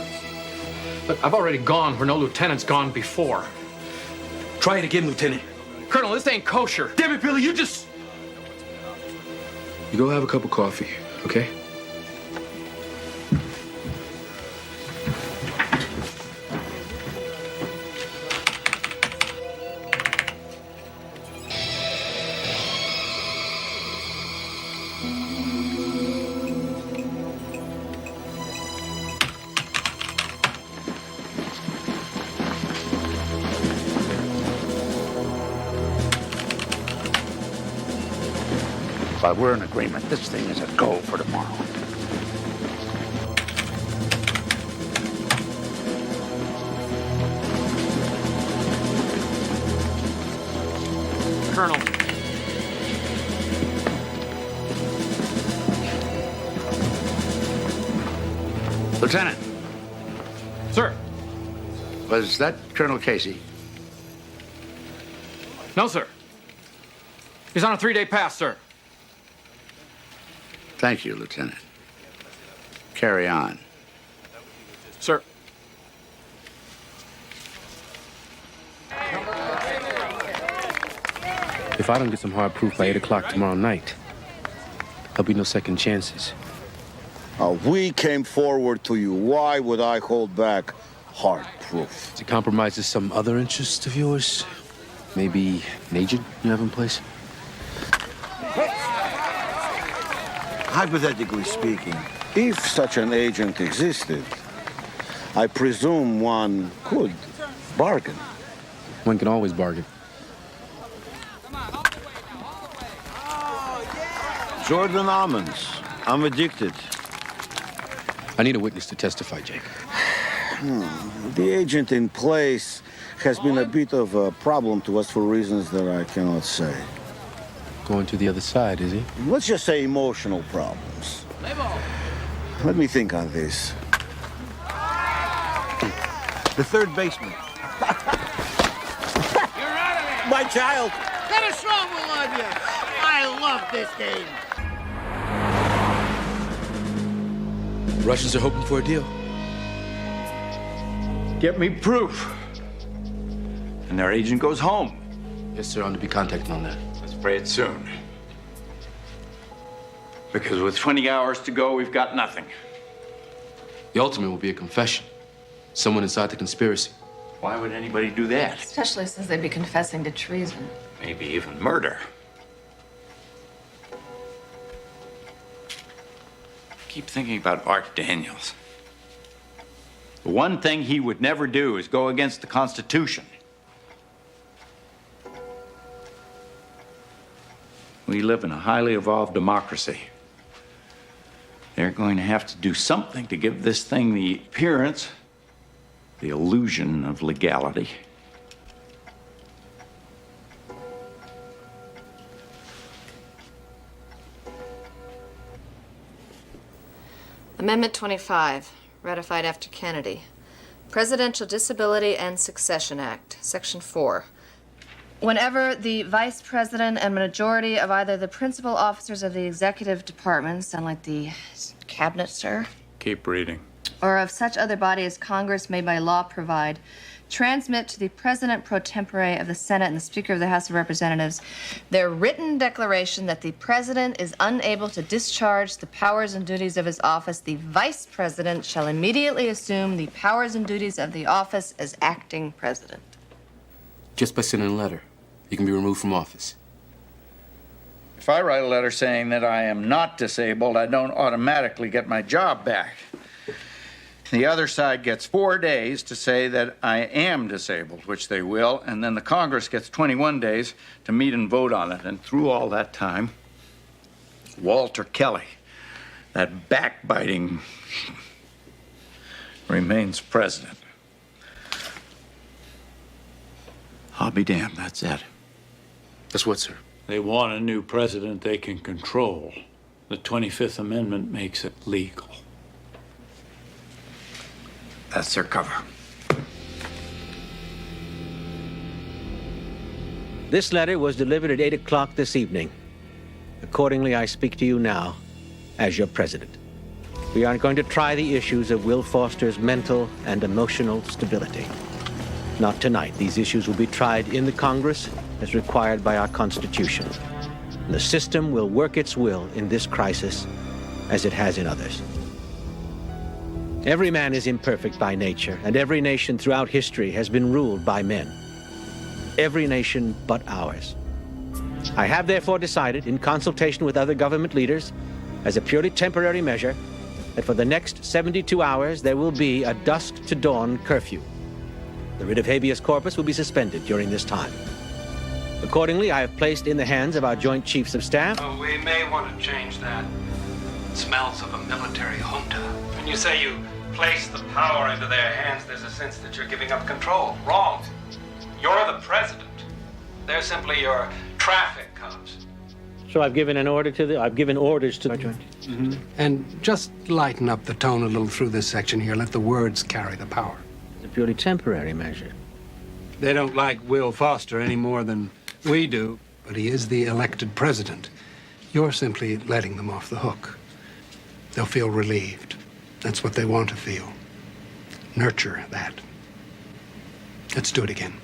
Look, I've already gone where no lieutenant's gone before. Try it again, Lieutenant. Colonel, this ain't kosher. Damn it, Billy, you just... You go have a cup of coffee, okay? But we're in agreement. This thing is a go for tomorrow. Colonel. Lieutenant. Sir. Was that Colonel Casey? No, sir. He's on a 3-day pass, sir. Thank you, Lieutenant. Carry on. Sir. If I don't get some hard proof by 8 o'clock tomorrow night, there'll be no second chances. We came forward to you. Why would I hold back hard proof? It compromises some other interest of yours? Maybe an agent you have in place? Hypothetically speaking, if such an agent existed, I presume one could bargain. One can always bargain. Jordan almonds. I'm addicted. I need a witness to testify, Jake. The agent in place has been a bit of a problem to us for reasons that I cannot say. Going to the other side, is he? Let's just say emotional problems. Let me think on this. The third baseman. You're out of there! My child! Got a strong will on you! I love this game! Russians are hoping for a deal. Get me proof. And their agent goes home. Yes, sir. I'm to be contacted on that. Let's pray it soon. Because with 20 hours to go, we've got nothing. The ultimate will be a confession. Someone inside the conspiracy. Why would anybody do that? Especially since they'd be confessing to treason. Maybe even murder. Keep thinking about Art Daniels. The one thing he would never do is go against the Constitution. We live in a highly evolved democracy. They're going to have to do something to give this thing the appearance, the illusion of legality. Amendment 25, ratified after Kennedy. Presidential Disability and Succession Act, Section 4. Whenever the Vice President and majority of either the principal officers of the executive department, sound like the cabinet, sir, Keep reading. or of such other body as Congress may by law provide, transmit to the President pro tempore of the Senate and the Speaker of the House of Representatives their written declaration that the President is unable to discharge the powers and duties of his office, the Vice President shall immediately assume the powers and duties of the office as acting President. Just by sending a letter, he can be removed from office. If I write a letter saying that I am not disabled, I don't automatically get my job back. The other side gets 4 days to say that I am disabled, which they will, and then the Congress gets 21 days to meet and vote on it. And through all that time, Walter Kelly, that backbiting, remains president. I'll be damned, that's it. That's what, sir? They want a new president they can control. The 25th Amendment makes it legal. That's their cover. This letter was delivered at 8 o'clock this evening. Accordingly, I speak to you now as your president. We are going to try the issues of Will Foster's mental and emotional stability. Not tonight. These issues will be tried in the Congress as required by our Constitution. And the system will work its will in this crisis as it has in others. Every man is imperfect by nature, and every nation throughout history has been ruled by men. Every nation but ours. I have therefore decided, in consultation with other government leaders, as a purely temporary measure, that for the next 72 hours there will be a dusk to dawn curfew. The writ of habeas corpus will be suspended during this time. Accordingly, I have placed in the hands of our Joint Chiefs of Staff. Oh, we may want to change that. It smells of a military junta. When you say you place the power into their hands, there's a sense that you're giving up control. Wrong. You're the president. They're simply your traffic cops. So I've given orders to the Joint. Mm-hmm. And just lighten up the tone a little through this section here. Let the words carry the power. It's a purely temporary measure. They don't like Will Foster any more than we do, but he is the elected president. You're simply letting them off the hook. They'll feel relieved. That's what they want to feel. Nurture that. Let's do it again.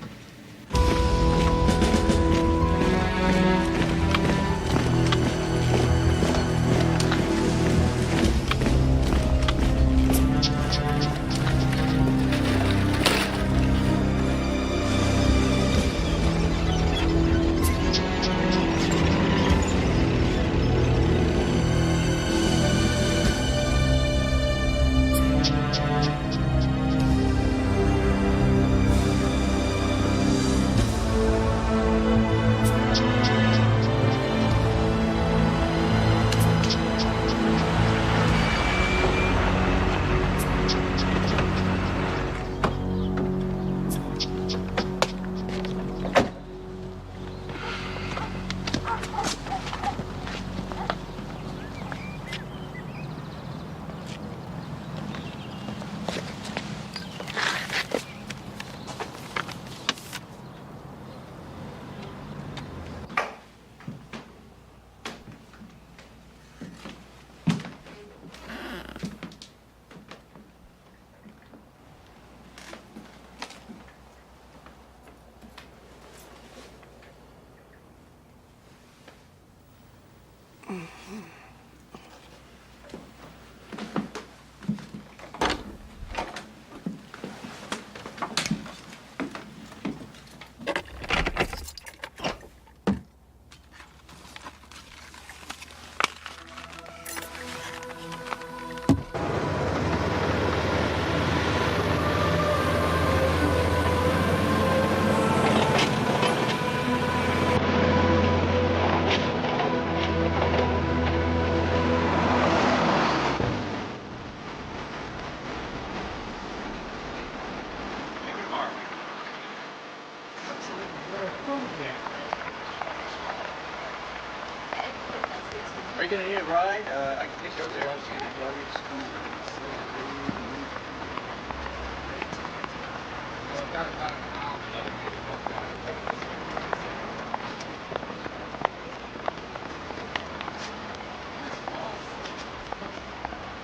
Are you going to need a ride? I can take you over there.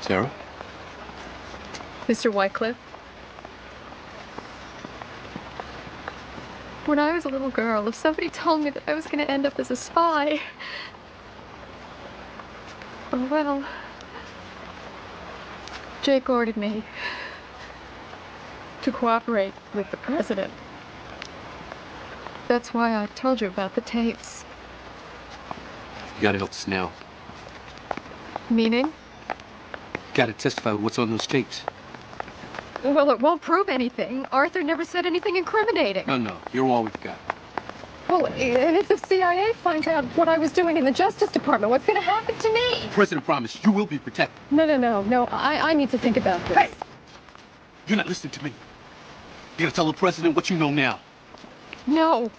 Sarah? Mr. Wycliffe? When I was a little girl, if somebody told me that I was going to end up as a spy, oh well, Jake ordered me to cooperate with the president. That's why I told you about the tapes. You gotta help us now. Meaning? You gotta testify with what's on those tapes. Well, it won't prove anything. Arthur never said anything incriminating. No, you're all we've got. Well, and if the CIA finds out what I was doing in the Justice Department, what's going to happen to me? The president promised you will be protected. No. I need to think about this. Hey! You're not listening to me. You gotta tell the president what you know now. No.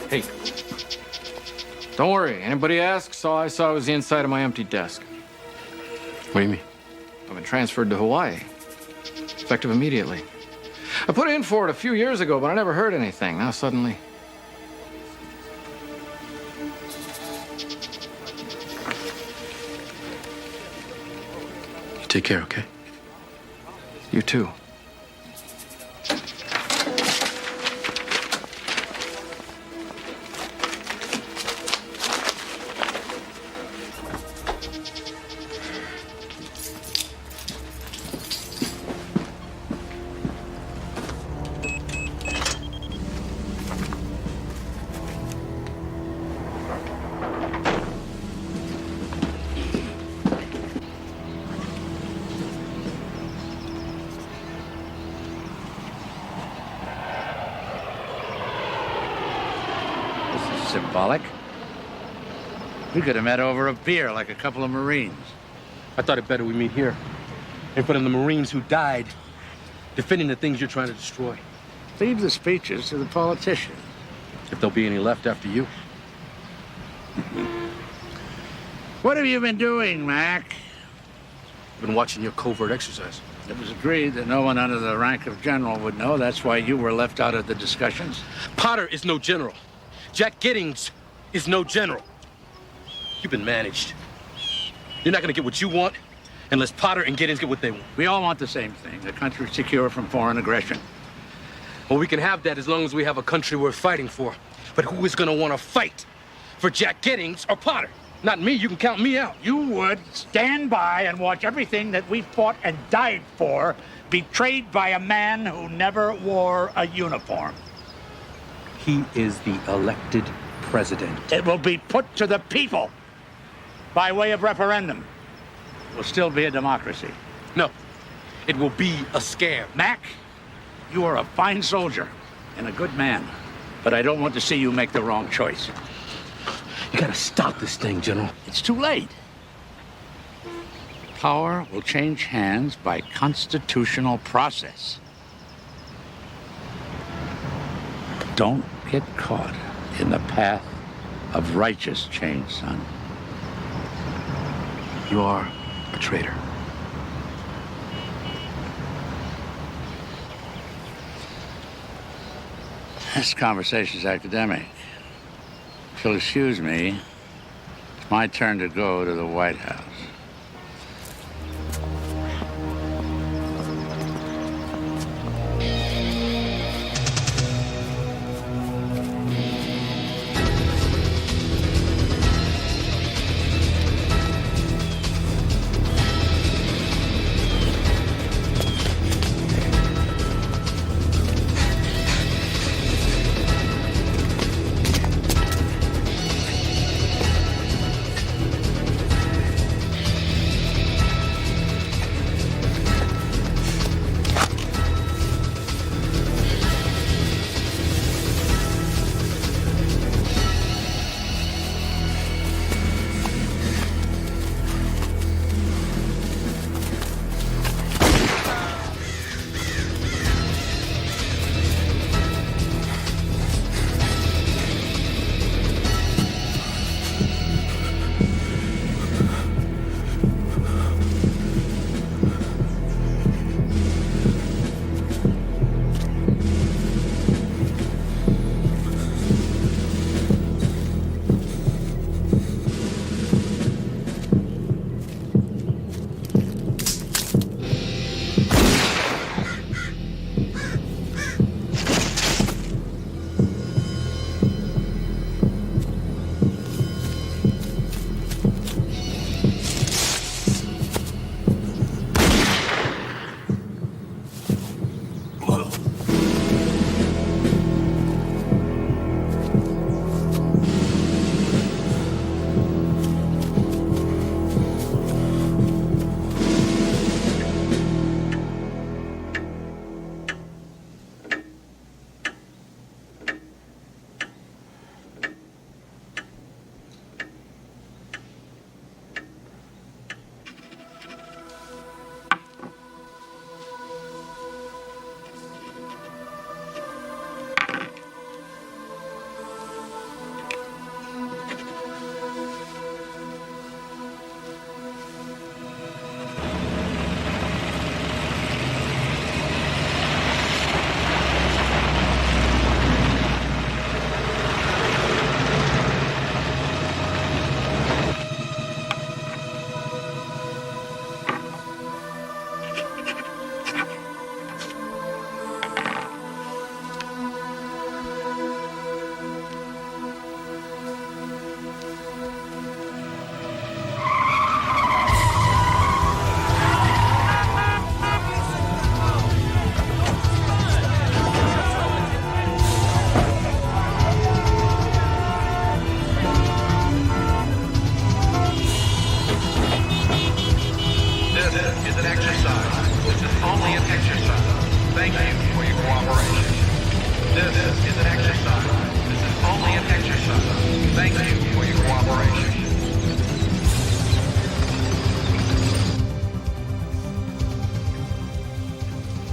Hey, don't worry. Anybody asks, all I saw was the inside of my empty desk. What do you mean? I've been transferred to Hawaii. Effective immediately. I put in for it a few years ago, but I never heard anything. Now suddenly... You take care, okay? You too. Symbolic. We could have met over a beer like a couple of Marines. I thought it better we meet here. In front of the Marines who died defending the things you're trying to destroy. Leave the speeches to the politicians. If there'll be any left after you. What have you been doing, Mac? I've been watching your covert exercise. It was agreed that no one under the rank of general would know. That's why you were left out of the discussions. Potter is no general. Jack Giddings is no general. You've been managed. You're not gonna get what you want unless Potter and Giddings get what they want. We all want the same thing, the country secure from foreign aggression. Well, we can have that as long as we have a country worth fighting for. But who is gonna wanna fight? For Jack Giddings or Potter? Not me. You can count me out. You would stand by and watch everything that we fought and died for betrayed by a man who never wore a uniform. He is the elected president. It will be put to the people by way of referendum. It will still be a democracy. No, it will be a scam. Mac, you are a fine soldier and a good man, but I don't want to see you make the wrong choice. You gotta stop this thing, General. It's too late. Power will change hands by constitutional process. Don't get caught in the path of righteous change, son. You are a traitor. This conversation's academic. If you'll excuse me, it's my turn to go to the White House.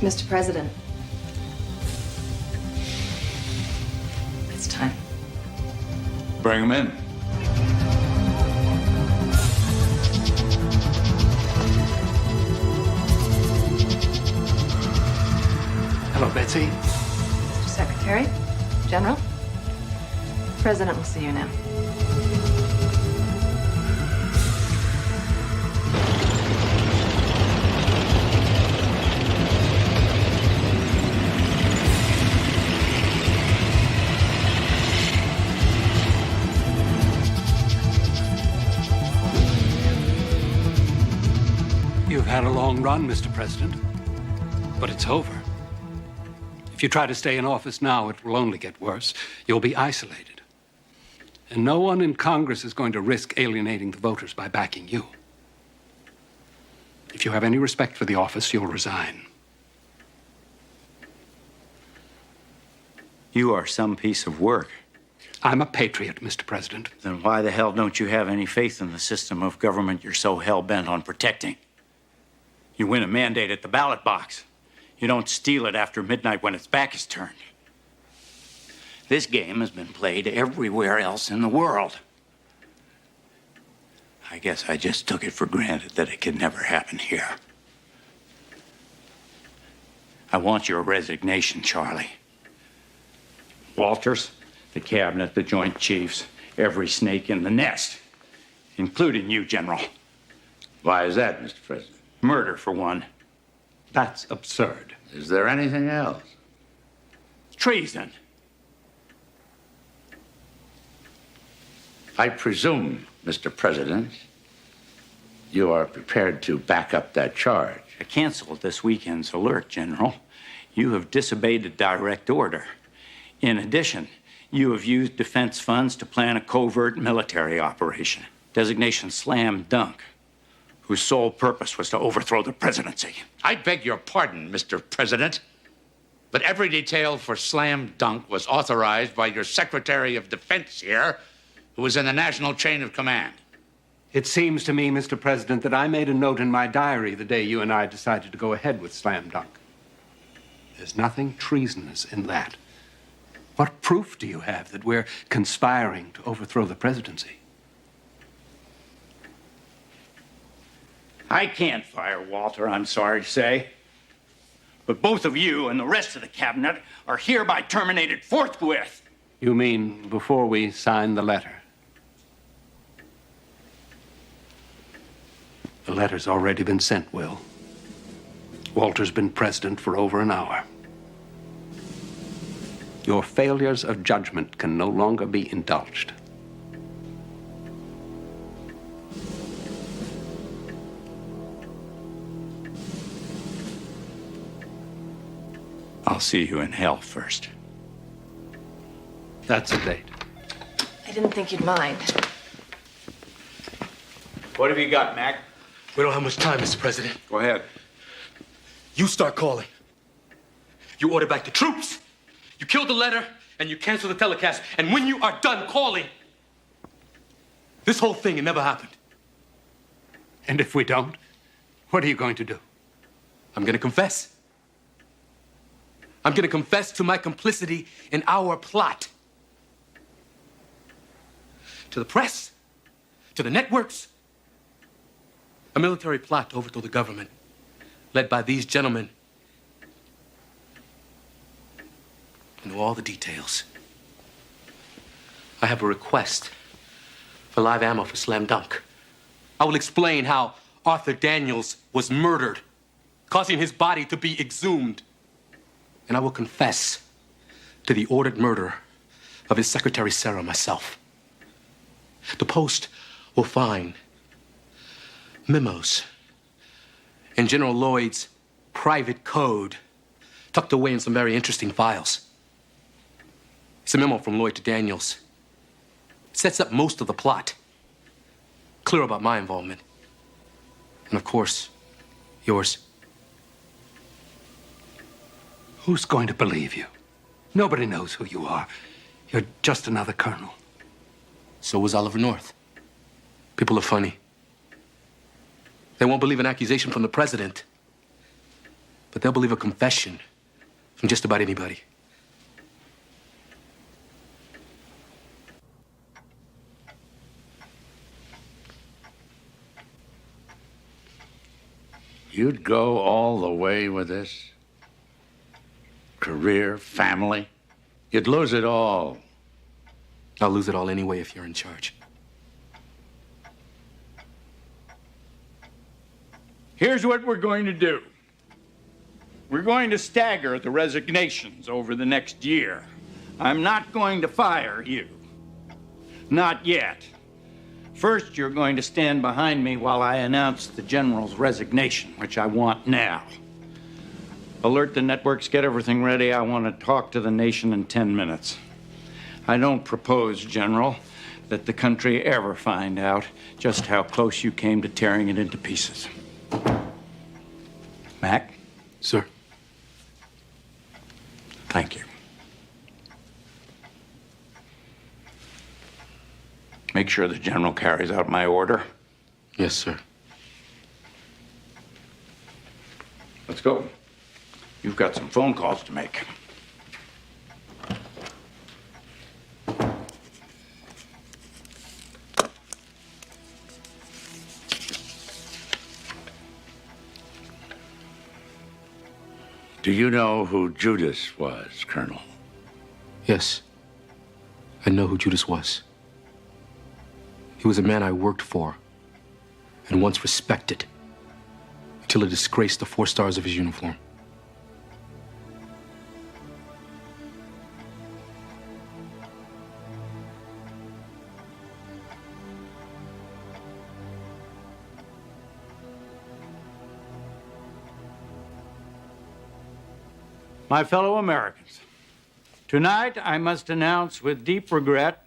Mr. President, it's time. Bring him in. Hello, Betsy. Mr. Secretary, General, the President will see you now. You've had a long run, Mr. President, but it's over. If you try to stay in office now, it will only get worse. You'll be isolated. And no one in Congress is going to risk alienating the voters by backing you. If you have any respect for the office, you'll resign. You are some piece of work. I'm a patriot, Mr. President. Then why the hell don't you have any faith in the system of government you're so hell-bent on protecting? You win a mandate at the ballot box. You don't steal it after midnight when its back is turned. This game has been played everywhere else in the world. I guess I just took it for granted that it could never happen here. I want your resignation, Charlie. Walters, the cabinet, the Joint Chiefs, every snake in the nest, including you, General. Why is that, Mr. President? Murder, for one. That's absurd. Is there anything else? Treason. I presume, Mr. President, you are prepared to back up that charge. I canceled this weekend's alert, General. You have disobeyed a direct order. In addition, you have used defense funds to plan a covert military operation, designation Slam Dunk, whose sole purpose was to overthrow the presidency. I beg your pardon, Mr. President, but every detail for Slam Dunk was authorized by your Secretary of Defense here, who was in the national chain of command. It seems to me, Mr. President, that I made a note in my diary the day you and I decided to go ahead with Slam Dunk. There's nothing treasonous in that. What proof do you have that we're conspiring to overthrow the presidency? I can't fire Walter, I'm sorry to say. But both of you and the rest of the cabinet are hereby terminated forthwith. You mean before we sign the letter? The letter's already been sent, Will. Walter's been president for over an hour. Your failures of judgment can no longer be indulged. I'll see you in hell first. That's a date. I didn't think you'd mind. What have you got, Mac? We don't have much time, Mr. President. Go ahead. You start calling. You order back the troops. You kill the letter, and you cancel the telecast. And when you are done calling, this whole thing, it never happened. And if we don't, what are you going to do? I'm going to confess. I'm going to confess to my complicity in our plot. To the press, to the networks. A military plot to overthrow the government, led by these gentlemen. I know all the details. I have a request for live ammo for Slam Dunk. I will explain how Arthur Daniels was murdered, causing his body to be exhumed. And I will confess to the ordered murder of his secretary, Sarah, myself. The Post will find memos in General Lloyd's private code tucked away in some very interesting files. It's a memo from Lloyd to Daniels. It sets up most of the plot. Clear about my involvement. And of course, yours. Who's going to believe you? Nobody knows who you are. You're just another colonel. So was Oliver North. People are funny. They won't believe an accusation from the president, but they'll believe a confession from just about anybody. You'd go all the way with this? Career, family? You'd lose it all. I'll lose it all anyway if you're in charge. Here's what we're going to do. We're going to stagger the resignations over the next year. I'm not going to fire you. Not yet. First, you're going to stand behind me while I announce the general's resignation, which I want now. Alert the networks, get everything ready. I want to talk to the nation in 10 minutes. I don't propose, General, that the country ever find out just how close you came to tearing it into pieces. Mac? Sir. Thank you. Make sure the general carries out my order. Yes, sir. Let's go. You've got some phone calls to make. Do you know who Judas was, Colonel? Yes. I know who Judas was. He was a man I worked for and once respected until he disgraced the 4 stars of his uniform. My fellow Americans, tonight I must announce with deep regret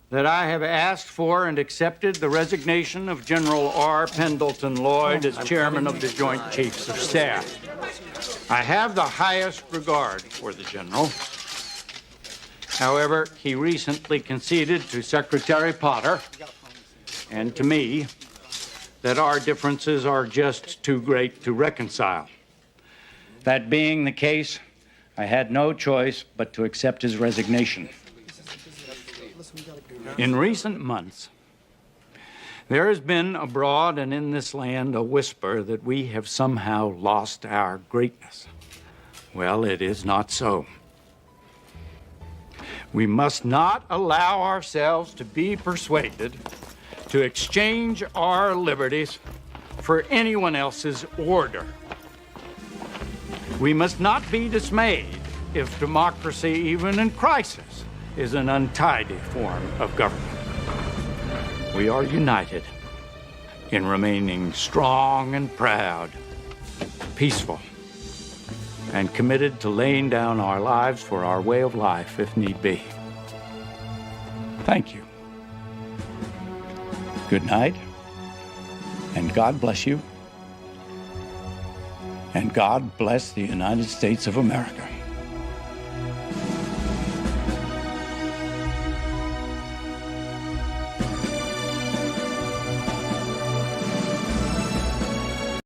that I have asked for and accepted the resignation of General R. Pendleton Lloyd as chairman of the Joint Chiefs of Staff. I have the highest regard for the general. However, he recently conceded to Secretary Potter and to me that our differences are just too great to reconcile. That being the case, I had no choice but to accept his resignation. In recent months, there has been abroad and in this land a whisper that we have somehow lost our greatness. Well, it is not so. We must not allow ourselves to be persuaded to exchange our liberties for anyone else's order. We must not be dismayed if democracy, even in crisis, is an untidy form of government. We are united in remaining strong and proud, peaceful, and committed to laying down our lives for our way of life if need be. Thank you. Good night, and God bless you, and God bless the United States of America.